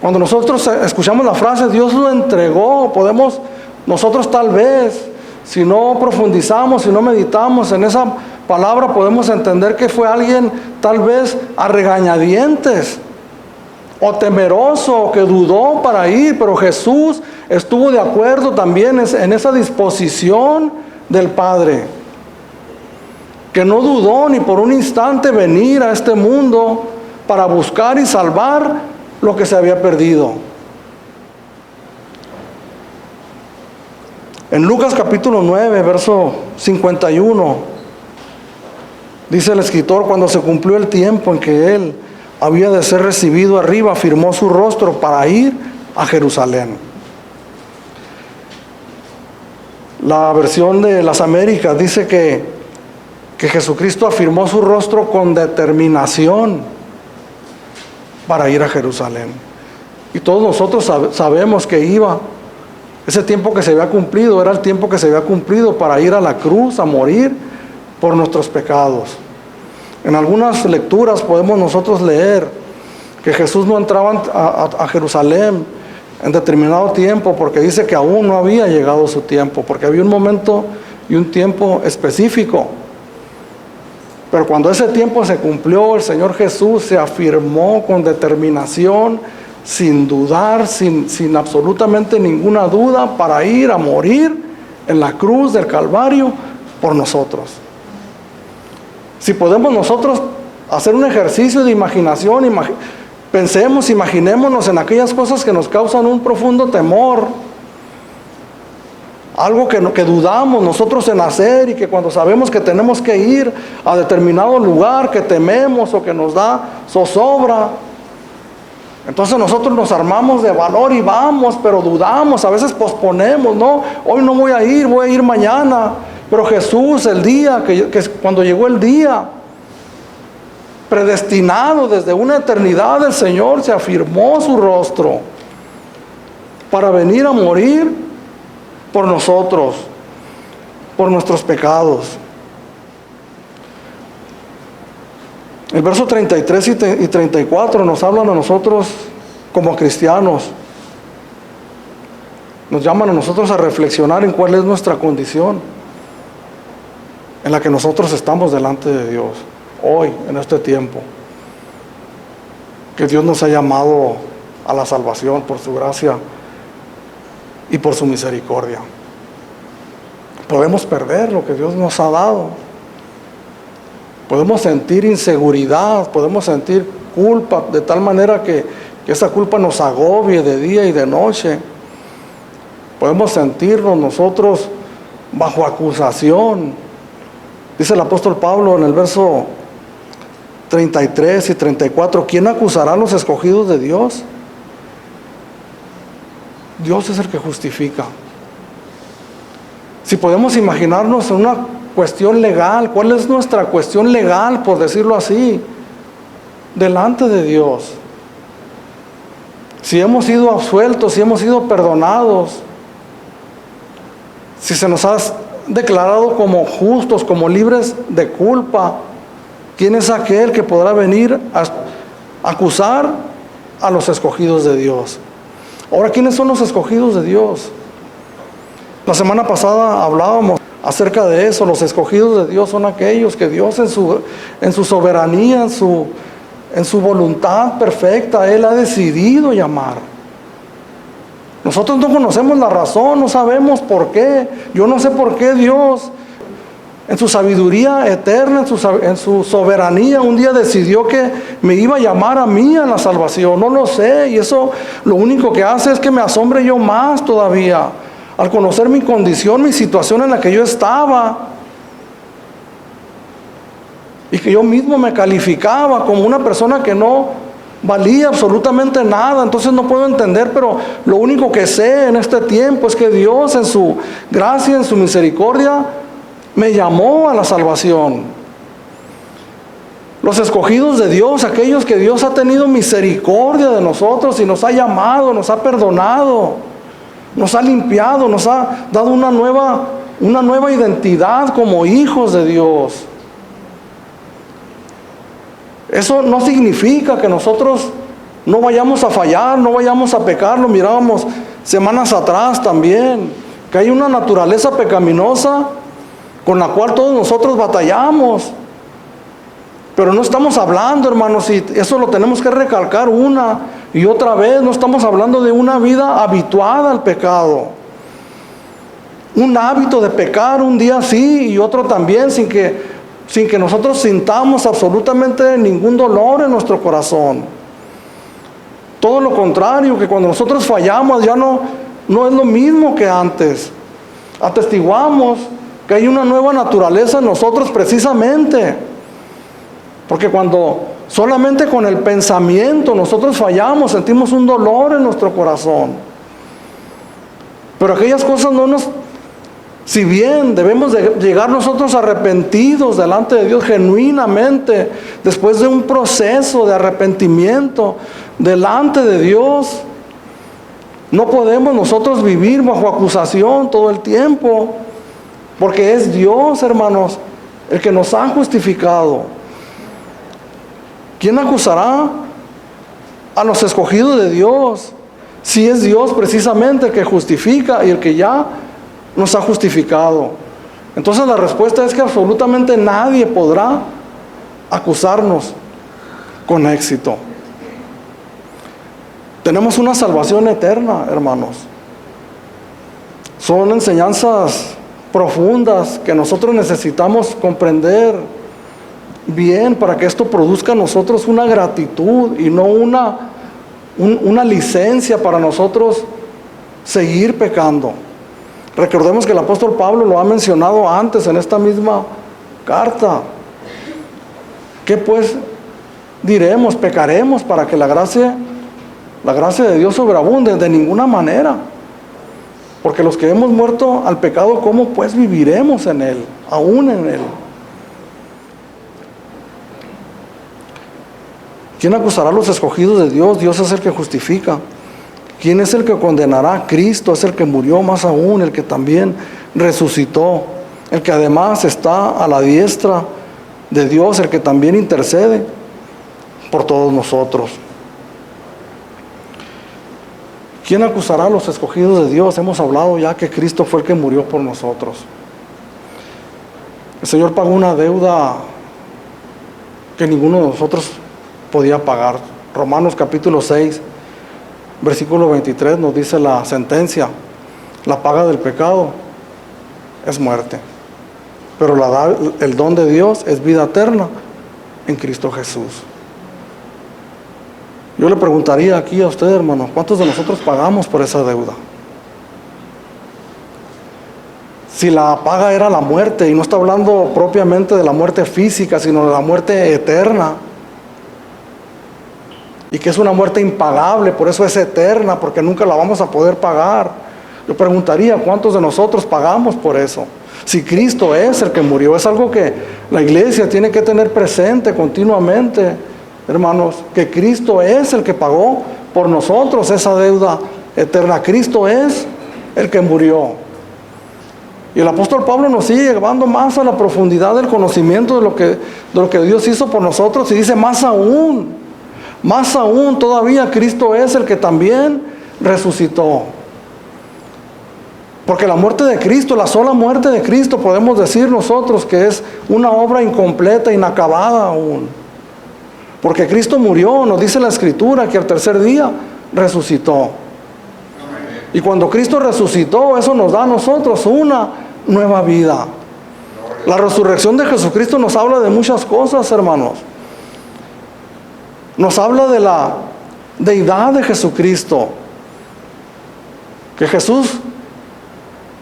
Cuando nosotros escuchamos la frase Dios lo entregó, podemos nosotros tal vez, si no profundizamos, si no meditamos en esa palabra, podemos entender que fue alguien tal vez a regañadientes o temeroso, o que dudó para ir, pero Jesús estuvo de acuerdo también en esa disposición del Padre, que no dudó ni por un instante venir a este mundo para buscar y salvar lo que se había perdido. En Lucas capítulo 9, verso 51, dice el escritor: cuando se cumplió el tiempo en que él había de ser recibido arriba, firmó su rostro para ir a Jerusalén. La versión de las Américas dice que Jesucristo afirmó su rostro con determinación para ir a Jerusalén. Y todos nosotros sabemos que iba. Ese tiempo que se había cumplido era el tiempo que se había cumplido para ir a la cruz, a morir por nuestros pecados. En algunas lecturas podemos nosotros leer que Jesús no entraba a Jerusalén en determinado tiempo, porque dice que aún no había llegado su tiempo, porque había un momento y un tiempo específico. Pero cuando ese tiempo se cumplió, el Señor Jesús se afirmó con determinación, sin dudar, sin absolutamente ninguna duda, para ir a morir en la cruz del Calvario por nosotros. Si podemos nosotros hacer un ejercicio de imaginación, pensemos, imaginémonos en aquellas cosas que nos causan un profundo temor, algo que dudamos nosotros en hacer, y que cuando sabemos que tenemos que ir a determinado lugar, que tememos o que nos da zozobra, entonces nosotros nos armamos de valor y vamos, pero dudamos, a veces posponemos, no, hoy no voy a ir mañana. Pero Jesús, el día cuando llegó el día predestinado desde una eternidad, el Señor se afirmó su rostro para venir a morir por nosotros, por nuestros pecados. El verso 33 y 34 nos hablan a nosotros como cristianos, nos llaman a nosotros a reflexionar en cuál es nuestra condición en la que nosotros estamos delante de Dios hoy, en este tiempo, que Dios nos ha llamado a la salvación por su gracia y por su misericordia. Podemos perder lo que Dios nos ha dado, podemos sentir inseguridad, podemos sentir culpa, de tal manera que esa culpa nos agobie de día y de noche. Podemos sentirnos nosotros bajo acusación. Dice el apóstol Pablo en el verso 33 y 34, ¿quién acusará a los escogidos de Dios? Dios es el que justifica. Si podemos imaginarnos en una cuestión legal? ¿Cuál es nuestra cuestión legal, por decirlo así, delante de Dios? Si hemos sido absueltos, si hemos sido perdonados, si se nos ha declarado como justos, como libres de culpa, ¿quién es aquel que podrá venir a acusar a los escogidos de Dios? Ahora, ¿quiénes son los escogidos de Dios? La semana pasada hablábamos acerca de eso. Los escogidos de Dios son aquellos que Dios en su soberanía, en su voluntad perfecta, Él ha decidido llamar. Nosotros no conocemos la razón, no sabemos por qué. Yo no sé por qué Dios, en su sabiduría eterna, en su soberanía, un día decidió que me iba a llamar a mí a la salvación. No lo sé, y eso lo único que hace es que me asombre yo más todavía, al conocer mi condición, mi situación en la que yo estaba, y que yo mismo me calificaba como una persona que no valía absolutamente nada. Entonces no puedo entender, pero lo único que sé en este tiempo es que Dios, en su gracia, en su misericordia, me llamó a la salvación. Los escogidos de Dios, aquellos que Dios ha tenido misericordia de nosotros y nos ha llamado, nos ha perdonado, nos ha limpiado, nos ha dado una nueva identidad como hijos de Dios. Eso no significa que nosotros no vayamos a fallar, no vayamos a pecar. Lo mirábamos semanas atrás también, que hay una naturaleza pecaminosa con la cual todos nosotros batallamos. Pero no estamos hablando, hermanos, y eso lo tenemos que recalcar una y otra vez, no estamos hablando de una vida habituada al pecado. Un hábito de pecar un día sí y otro también, sin que nosotros sintamos absolutamente ningún dolor en nuestro corazón. Todo lo contrario, que cuando nosotros fallamos ya no es lo mismo que antes. Atestiguamos que hay una nueva naturaleza en nosotros precisamente. Porque cuando solamente con el pensamiento nosotros fallamos, sentimos un dolor en nuestro corazón. Pero aquellas cosas si bien debemos de llegar nosotros arrepentidos delante de Dios genuinamente, después de un proceso de arrepentimiento delante de Dios, no podemos nosotros vivir bajo acusación todo el tiempo, porque es Dios, hermanos, el que nos ha justificado. ¿Quién acusará a los escogidos de Dios? Si es Dios precisamente el que justifica y el que ya nos ha justificado. Entonces la respuesta es que absolutamente nadie podrá acusarnos con éxito. Tenemos una salvación eterna, hermanos. Son enseñanzas profundas que nosotros necesitamos comprender bien para que esto produzca en nosotros una gratitud y no una licencia para nosotros seguir pecando. Recordemos que el apóstol Pablo lo ha mencionado antes en esta misma carta. ¿Qué pues diremos? ¿Pecaremos para que la gracia de Dios sobreabunde? De ninguna manera. Porque los que hemos muerto al pecado, ¿cómo pues viviremos en él? Aún en él. ¿Quién acusará a los escogidos de Dios? Dios es el que justifica. ¿Quién es el que condenará? Cristo es el que murió, más aún, el que también resucitó, el que además está a la diestra de Dios, el que también intercede por todos nosotros. ¿Quién acusará a los escogidos de Dios? Hemos hablado ya que Cristo fue el que murió por nosotros. El Señor pagó una deuda que ninguno de nosotros podía pagar. Romanos capítulo 6, versículo 23 nos dice la sentencia: la paga del pecado es muerte, pero el don de Dios es vida eterna en Cristo Jesús. Yo le preguntaría aquí a usted, hermano, ¿cuántos de nosotros pagamos por esa deuda? Si la paga era la muerte, y no está hablando propiamente de la muerte física, sino de la muerte eterna, y que es una muerte impagable, por eso es eterna, porque nunca la vamos a poder pagar. Yo preguntaría, ¿cuántos de nosotros pagamos por eso? Si Cristo es el que murió, es algo que la iglesia tiene que tener presente continuamente, hermanos, que Cristo es el que pagó por nosotros esa deuda eterna. Cristo es el que murió. Y el apóstol Pablo nos sigue llevando más a la profundidad del conocimiento de lo que Dios hizo por nosotros, y dice más aún todavía Cristo es el que también resucitó. Porque la muerte de Cristo, la sola muerte de Cristo, podemos decir nosotros que es una obra incompleta, inacabada aún. Porque Cristo murió, nos dice la Escritura, que al tercer día resucitó. Y cuando Cristo resucitó, eso nos da a nosotros una nueva vida. La resurrección de Jesucristo nos habla de muchas cosas, hermanos. Nos habla de la deidad de Jesucristo. Que Jesús,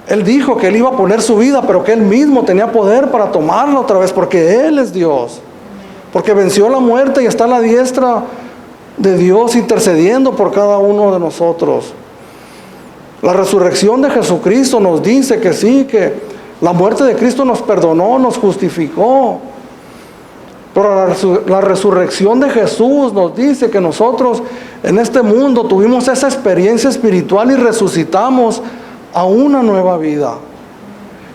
Él dijo que Él iba a poner su vida, pero que Él mismo tenía poder para tomarla otra vez, porque Él es Dios. Porque venció la muerte y está a la diestra de Dios intercediendo por cada uno de nosotros. La resurrección de Jesucristo nos dice que sí, que la muerte de Cristo nos perdonó, nos justificó. Pero la resurrección de Jesús nos dice que nosotros en este mundo tuvimos esa experiencia espiritual y resucitamos a una nueva vida.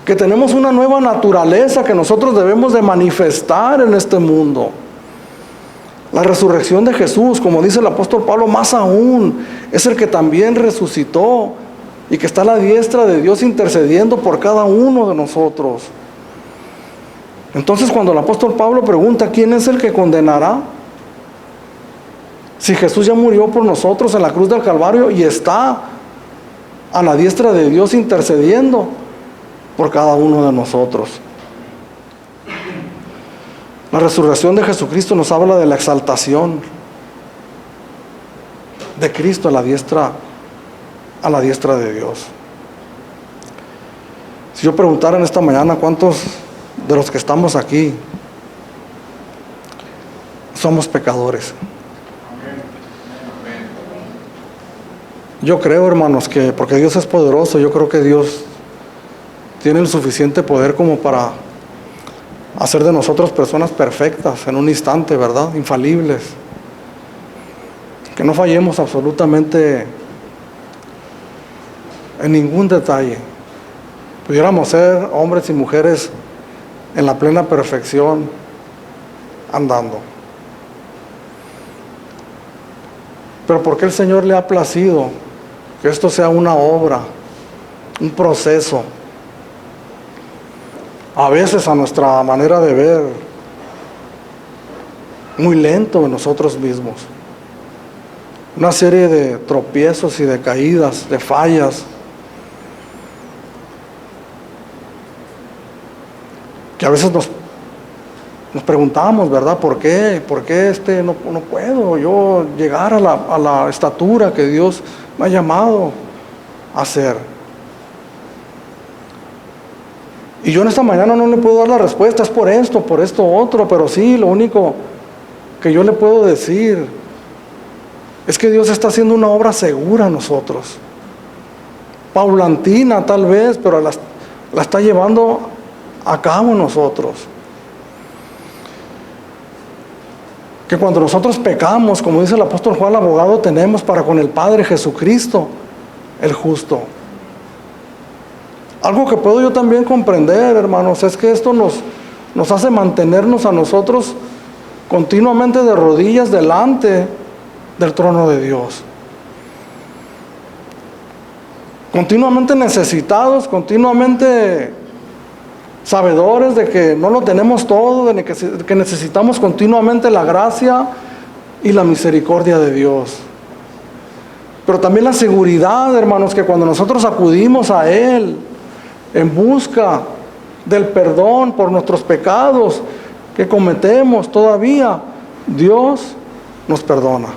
Que tenemos una nueva naturaleza que nosotros debemos de manifestar en este mundo. La resurrección de Jesús, como dice el apóstol Pablo, más aún, es el que también resucitó y que está a la diestra de Dios intercediendo por cada uno de nosotros. Entonces, cuando el apóstol Pablo pregunta, ¿quién es el que condenará? Si Jesús ya murió por nosotros en la cruz del Calvario y está a la diestra de Dios intercediendo por cada uno de nosotros. La resurrección de Jesucristo nos habla de la exaltación de Cristo a la diestra de Dios. Si yo preguntara en esta mañana cuántos de los que estamos aquí somos pecadores. Yo creo, hermanos, que porque Dios es poderoso, yo creo que Dios tiene el suficiente poder como para hacer de nosotros personas perfectas en un instante, ¿verdad? Infalibles. Que no fallemos absolutamente en ningún detalle. Pudiéramos ser hombres y mujeres en la plena perfección andando. Pero ¿por qué el Señor le ha placido que esto sea una obra, un proceso? A veces, a nuestra manera de ver, muy lento en nosotros mismos. Una serie de tropiezos y de caídas, de fallas, que a veces nos preguntamos, ¿verdad? ¿Por qué? ¿Por qué no puedo yo llegar a la estatura que Dios me ha llamado a ser? Y yo en esta mañana no le puedo dar la respuesta, es por esto otro, pero sí, lo único que yo le puedo decir es que Dios está haciendo una obra segura a nosotros. Paulatina tal vez, pero la está llevando a cabo en nosotros. Que cuando nosotros pecamos, como dice el apóstol Juan, el abogado tenemos para con el Padre, Jesucristo, el justo. Algo que puedo yo también comprender, hermanos, es que esto nos hace mantenernos a nosotros continuamente de rodillas delante del trono de Dios. Continuamente necesitados, continuamente sabedores de que no lo tenemos todo, de que necesitamos continuamente la gracia y la misericordia de Dios. Pero también la seguridad, hermanos, que cuando nosotros acudimos a Él en busca del perdón por nuestros pecados que cometemos todavía, Dios nos perdona.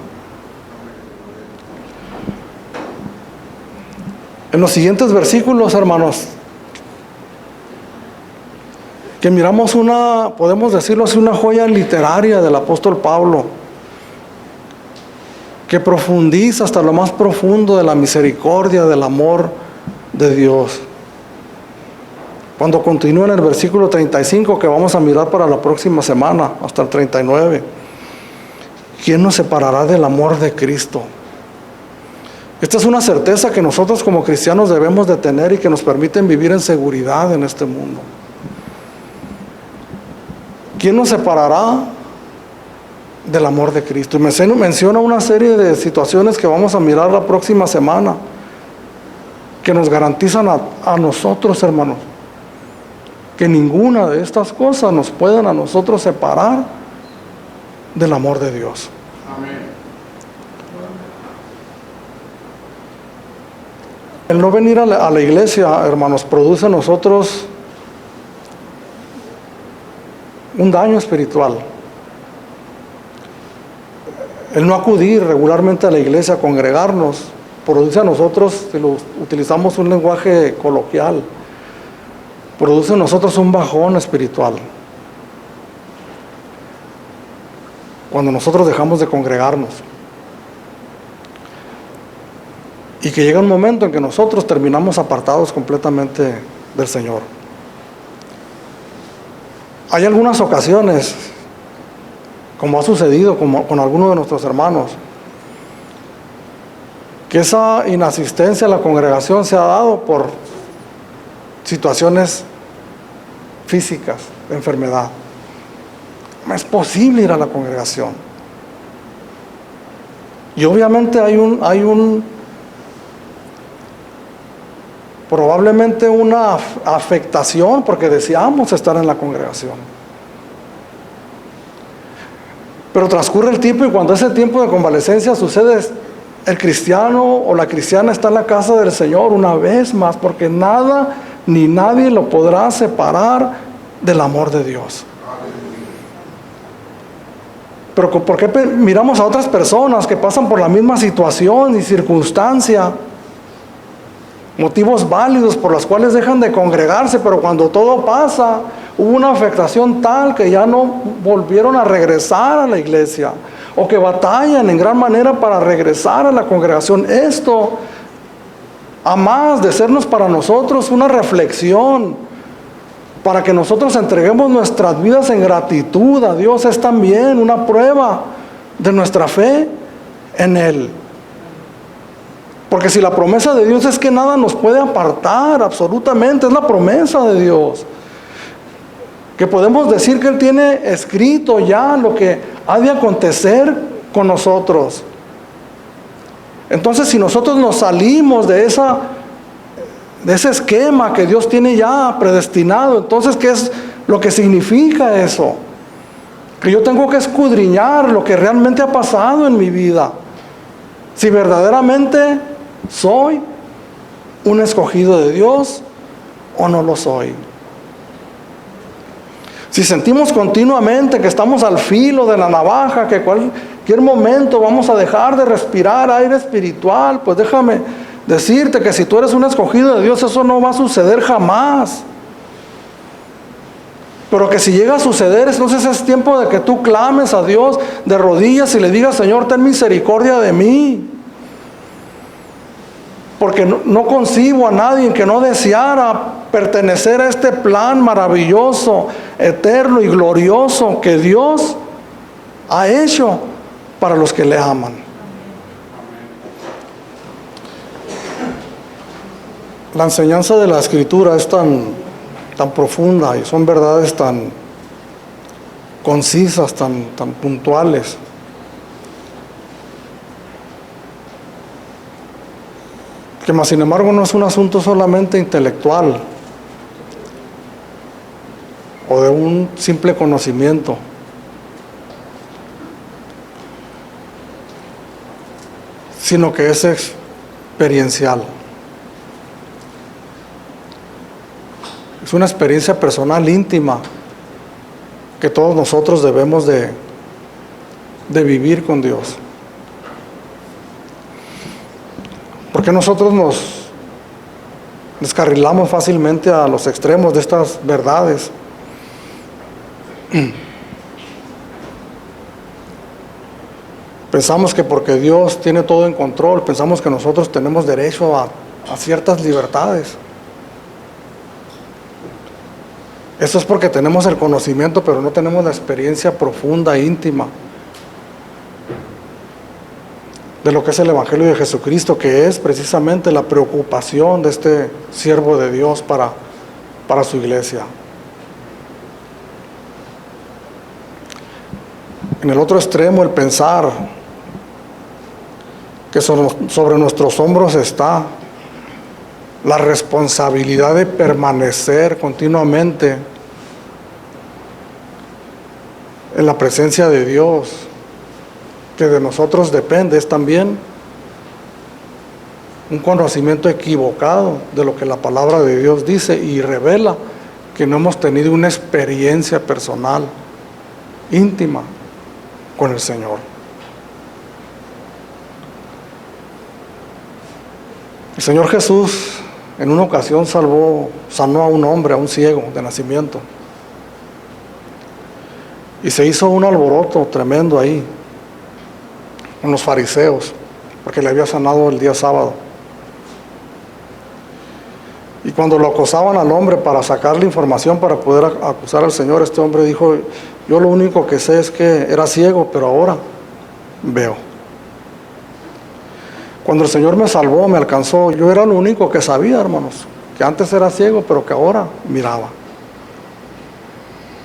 En los siguientes versículos, hermanos, que miramos podemos decirlo así, una joya literaria del apóstol Pablo, que profundiza hasta lo más profundo de la misericordia, del amor de Dios. Cuando continúa en el versículo 35 que vamos a mirar para la próxima semana, hasta el 39. ¿Quién nos separará del amor de Cristo? Esta es una certeza que nosotros como cristianos debemos de tener y que nos permiten vivir en seguridad en este mundo. ¿Quién nos separará del amor de Cristo? Y menciona una serie de situaciones que vamos a mirar la próxima semana, que nos garantizan a nosotros, hermanos, que ninguna de estas cosas nos pueden a nosotros separar del amor de Dios. Amén. El no venir a la iglesia, hermanos, produce en nosotros un daño espiritual. El no acudir regularmente a la iglesia, a congregarnos, produce a nosotros, si utilizamos un lenguaje coloquial, produce en nosotros un bajón espiritual. Cuando nosotros dejamos de congregarnos. Y que llega un momento en que nosotros terminamos apartados completamente del Señor. Hay algunas ocasiones, como ha sucedido con algunos de nuestros hermanos, que esa inasistencia a la congregación se ha dado por situaciones físicas, de enfermedad. No es posible ir a la congregación. Y obviamente hay probablemente una afectación porque deseamos estar en la congregación. Pero transcurre el tiempo y cuando ese tiempo de convalecencia sucede, el cristiano o la cristiana está en la casa del Señor una vez más, porque nada ni nadie lo podrá separar del amor de Dios. Pero ¿por qué miramos a otras personas que pasan por la misma situación y circunstancia? Motivos válidos por los cuales dejan de congregarse, pero cuando todo pasa, hubo una afectación tal que ya no volvieron a regresar a la iglesia, o que batallan en gran manera para regresar a la congregación. Esto, a más de sernos para nosotros una reflexión, para que nosotros entreguemos nuestras vidas en gratitud a Dios, es también una prueba de nuestra fe en Él. Porque si la promesa de Dios es que nada nos puede apartar, absolutamente, es la promesa de Dios. Que podemos decir que Él tiene escrito ya lo que ha de acontecer con nosotros. Entonces, si nosotros nos salimos de ese esquema que Dios tiene ya predestinado, entonces, ¿qué es lo que significa eso? Que yo tengo que escudriñar lo que realmente ha pasado en mi vida. Si verdaderamente soy un escogido de Dios o no lo soy. Si sentimos continuamente que estamos al filo de la navaja, que cualquier momento vamos a dejar de respirar aire espiritual, pues déjame decirte que si tú eres un escogido de Dios, eso no va a suceder jamás. Pero que si llega a suceder, entonces es tiempo de que tú clames a Dios de rodillas y le digas: Señor, ten misericordia de mí. Porque no concibo a nadie que no deseara pertenecer a este plan maravilloso, eterno y glorioso que Dios ha hecho para los que le aman. La enseñanza de la Escritura es tan profunda y son verdades tan concisas, tan puntuales. Que más sin embargo no es un asunto solamente intelectual o de un simple conocimiento, sino que es experiencial. Es una experiencia personal íntima que todos nosotros debemos de vivir con Dios. ¿Por qué nosotros nos descarrilamos fácilmente a los extremos de estas verdades? Pensamos que porque Dios tiene todo en control, pensamos que nosotros tenemos derecho a ciertas libertades. Eso es porque tenemos el conocimiento, pero no tenemos la experiencia profunda, íntima, de lo que es el Evangelio de Jesucristo, que es precisamente la preocupación de este siervo de Dios para su iglesia. En el otro extremo, el pensar que sobre nuestros hombros está la responsabilidad de permanecer continuamente en la presencia de Dios, que de nosotros depende, es también un conocimiento equivocado de lo que la palabra de Dios dice y revela que no hemos tenido una experiencia personal, íntima, con el Señor. El Señor Jesús en una ocasión sanó a un hombre, a un ciego de nacimiento. Y se hizo un alboroto tremendo ahí, con los fariseos, porque le había sanado el día sábado. Y cuando lo acosaban al hombre para sacarle información para poder acusar al Señor, este hombre dijo: yo lo único que sé es que era ciego, pero ahora veo. Cuando el Señor me salvó, me alcanzó, yo era lo único que sabía, hermanos, que antes era ciego, pero que ahora miraba.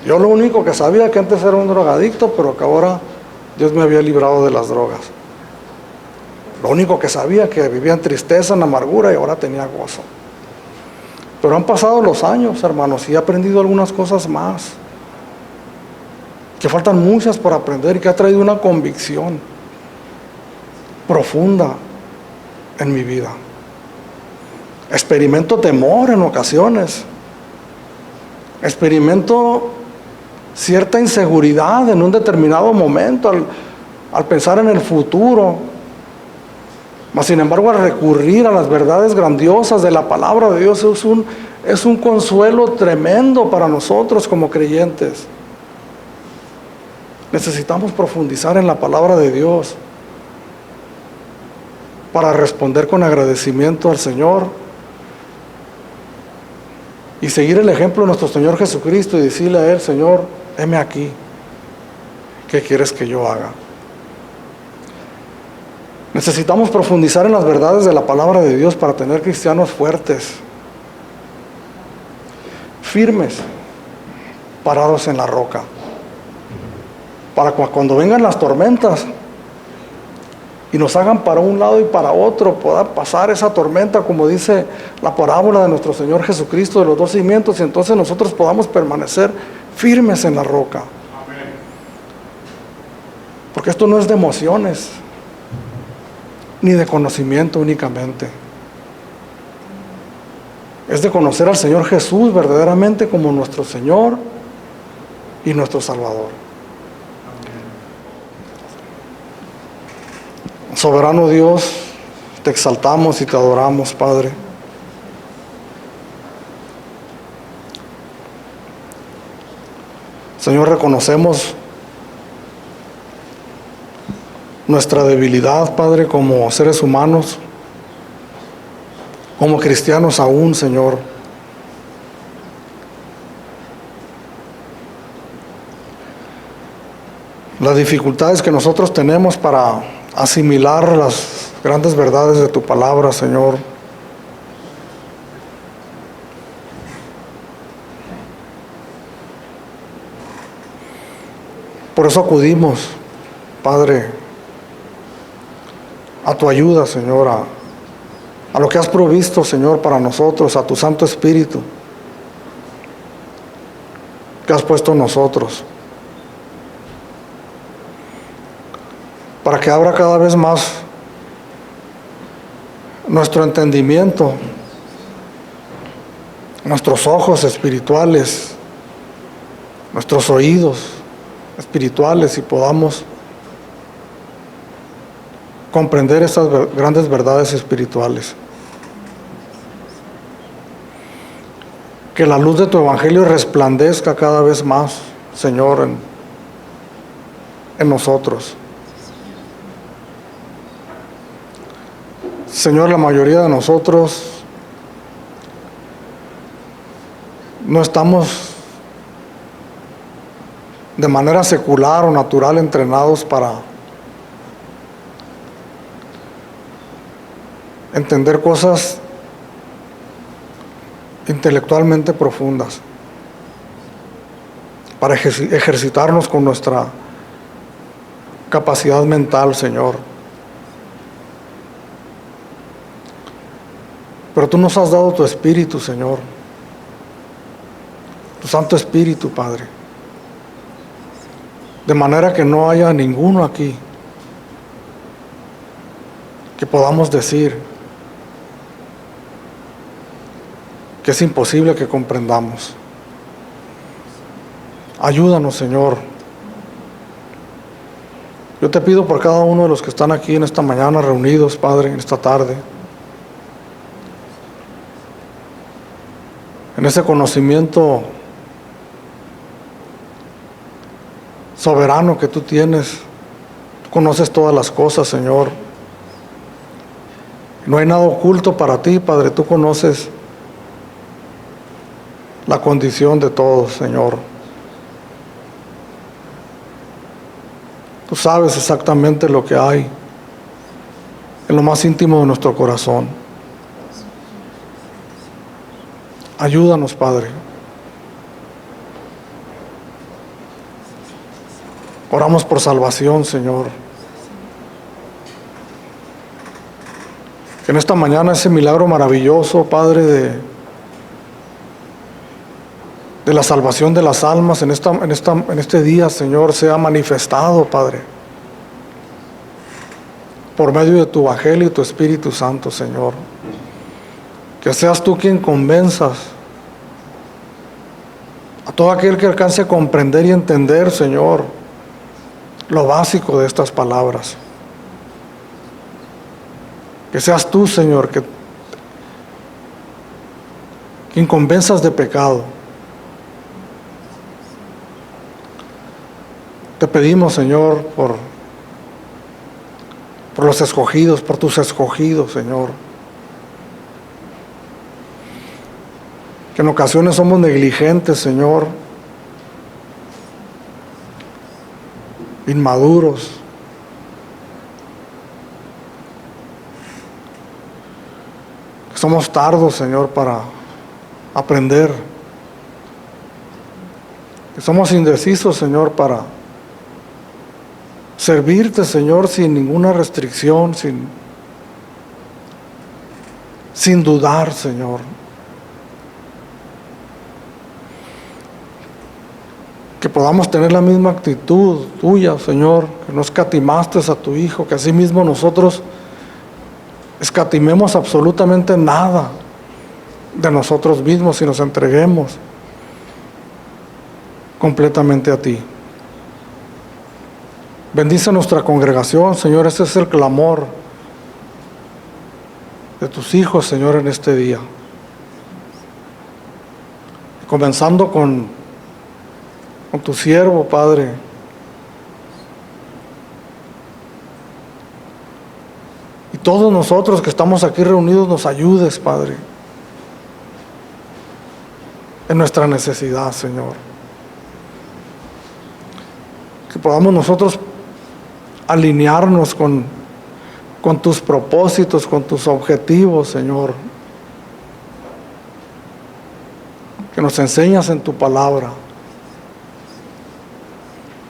Yo lo único que sabía que antes era un drogadicto, pero que ahora Dios me había librado de las drogas. Lo único que sabía que vivía en tristeza, en amargura, y ahora tenía gozo. Pero han pasado los años, hermanos, y he aprendido algunas cosas más, que faltan muchas por aprender, y que ha traído una convicción profunda en mi vida. Experimento temor en ocasiones. Experimento cierta inseguridad en un determinado momento al pensar en el futuro. Mas sin embargo, al recurrir a las verdades grandiosas de la palabra de Dios es un consuelo tremendo para nosotros como creyentes. Necesitamos profundizar en la palabra de Dios para responder con agradecimiento al Señor y seguir el ejemplo de nuestro Señor Jesucristo y decirle a Él: Señor, heme aquí, ¿qué quieres que yo haga? Necesitamos profundizar en las verdades de la palabra de Dios para tener cristianos fuertes, firmes, parados en la roca, para cuando vengan las tormentas y nos hagan para un lado y para otro, pueda pasar esa tormenta, como dice la parábola de nuestro Señor Jesucristo, de los dos cimientos, y entonces nosotros podamos permanecer firmes en la roca. Amén. Porque esto no es de emociones, ni de conocimiento únicamente. Es de conocer al Señor Jesús verdaderamente como nuestro Señor y nuestro Salvador. Soberano Dios, te exaltamos y te adoramos, Padre. Señor, reconocemos nuestra debilidad, Padre, como seres humanos, como cristianos aún, Señor. Las dificultades que nosotros tenemos para asimilar las grandes verdades de tu palabra, Señor. Por eso acudimos, Padre, a tu ayuda, Señor, a lo que has provisto, Señor, para nosotros, a tu Santo Espíritu que has puesto en nosotros, para que abra cada vez más nuestro entendimiento, nuestros ojos espirituales, nuestros oídos espirituales, y podamos comprender esas grandes verdades espirituales. Que la luz de tu Evangelio resplandezca cada vez más, Señor, en nosotros. Señor, la mayoría de nosotros no estamos de manera secular o natural entrenados para entender cosas intelectualmente profundas, para ejercitarnos con nuestra capacidad mental, Señor. Pero tú nos has dado tu Espíritu, Señor, tu Santo Espíritu, Padre, de manera que no haya ninguno aquí que podamos decir que es imposible que comprendamos. Ayúdanos, Señor. Yo te pido por cada uno de los que están aquí en esta mañana reunidos, Padre, en esta tarde, en ese conocimiento soberano que tú tienes. Tú conoces todas las cosas, Señor. No hay nada oculto para ti, Padre. Tú conoces la condición de todos, Señor. Tú sabes exactamente lo que hay en lo más íntimo de nuestro corazón. Ayúdanos, Padre. Oramos por salvación, Señor. Que en esta mañana ese milagro maravilloso, Padre, de la salvación de las almas en este día, Señor, sea manifestado, Padre, por medio de tu Evangelio y tu Espíritu Santo, Señor. Que seas tú quien convenzas a todo aquel que alcance a comprender y entender, Señor, lo básico de estas palabras. Que seas tú, Señor, quien convenzas de pecado. Te pedimos, Señor, por los escogidos, por tus escogidos, Señor. Que en ocasiones somos negligentes, Señor, inmaduros. Que somos tardos, Señor, para aprender. Que somos indecisos, Señor, para servirte, Señor, sin ninguna restricción, sin dudar, Señor. Que podamos tener la misma actitud tuya, Señor, que no escatimaste a tu Hijo, que asimismo nosotros escatimemos absolutamente nada de nosotros mismos y nos entreguemos completamente a ti. Bendice nuestra congregación, Señor. Ese es el clamor de tus hijos, Señor, en este día. Comenzando con tu siervo, Padre. Y todos nosotros que estamos aquí reunidos, nos ayudes, Padre, en nuestra necesidad, Señor. Que podamos nosotros alinearnos con tus propósitos, con tus objetivos, Señor. Que nos enseñas en tu palabra.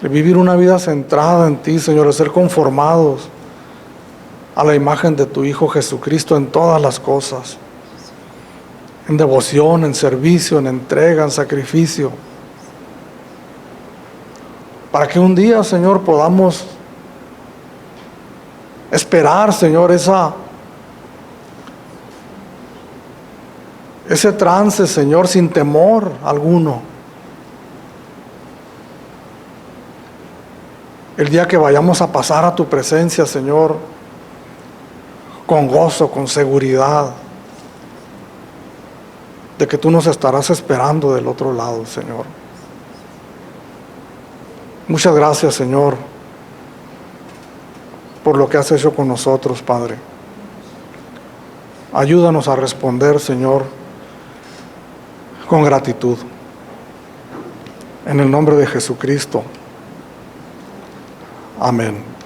De vivir una vida centrada en ti, Señor, de ser conformados a la imagen de tu Hijo Jesucristo en todas las cosas. En devoción, en servicio, en entrega, en sacrificio. Para que un día, Señor, podamos esperar, Señor, ese trance, Señor, sin temor alguno. El día que vayamos a pasar a tu presencia, Señor, con gozo, con seguridad, de que tú nos estarás esperando del otro lado, Señor. Muchas gracias, Señor, por lo que has hecho con nosotros, Padre. Ayúdanos a responder, Señor, con gratitud. En el nombre de Jesucristo. Amén.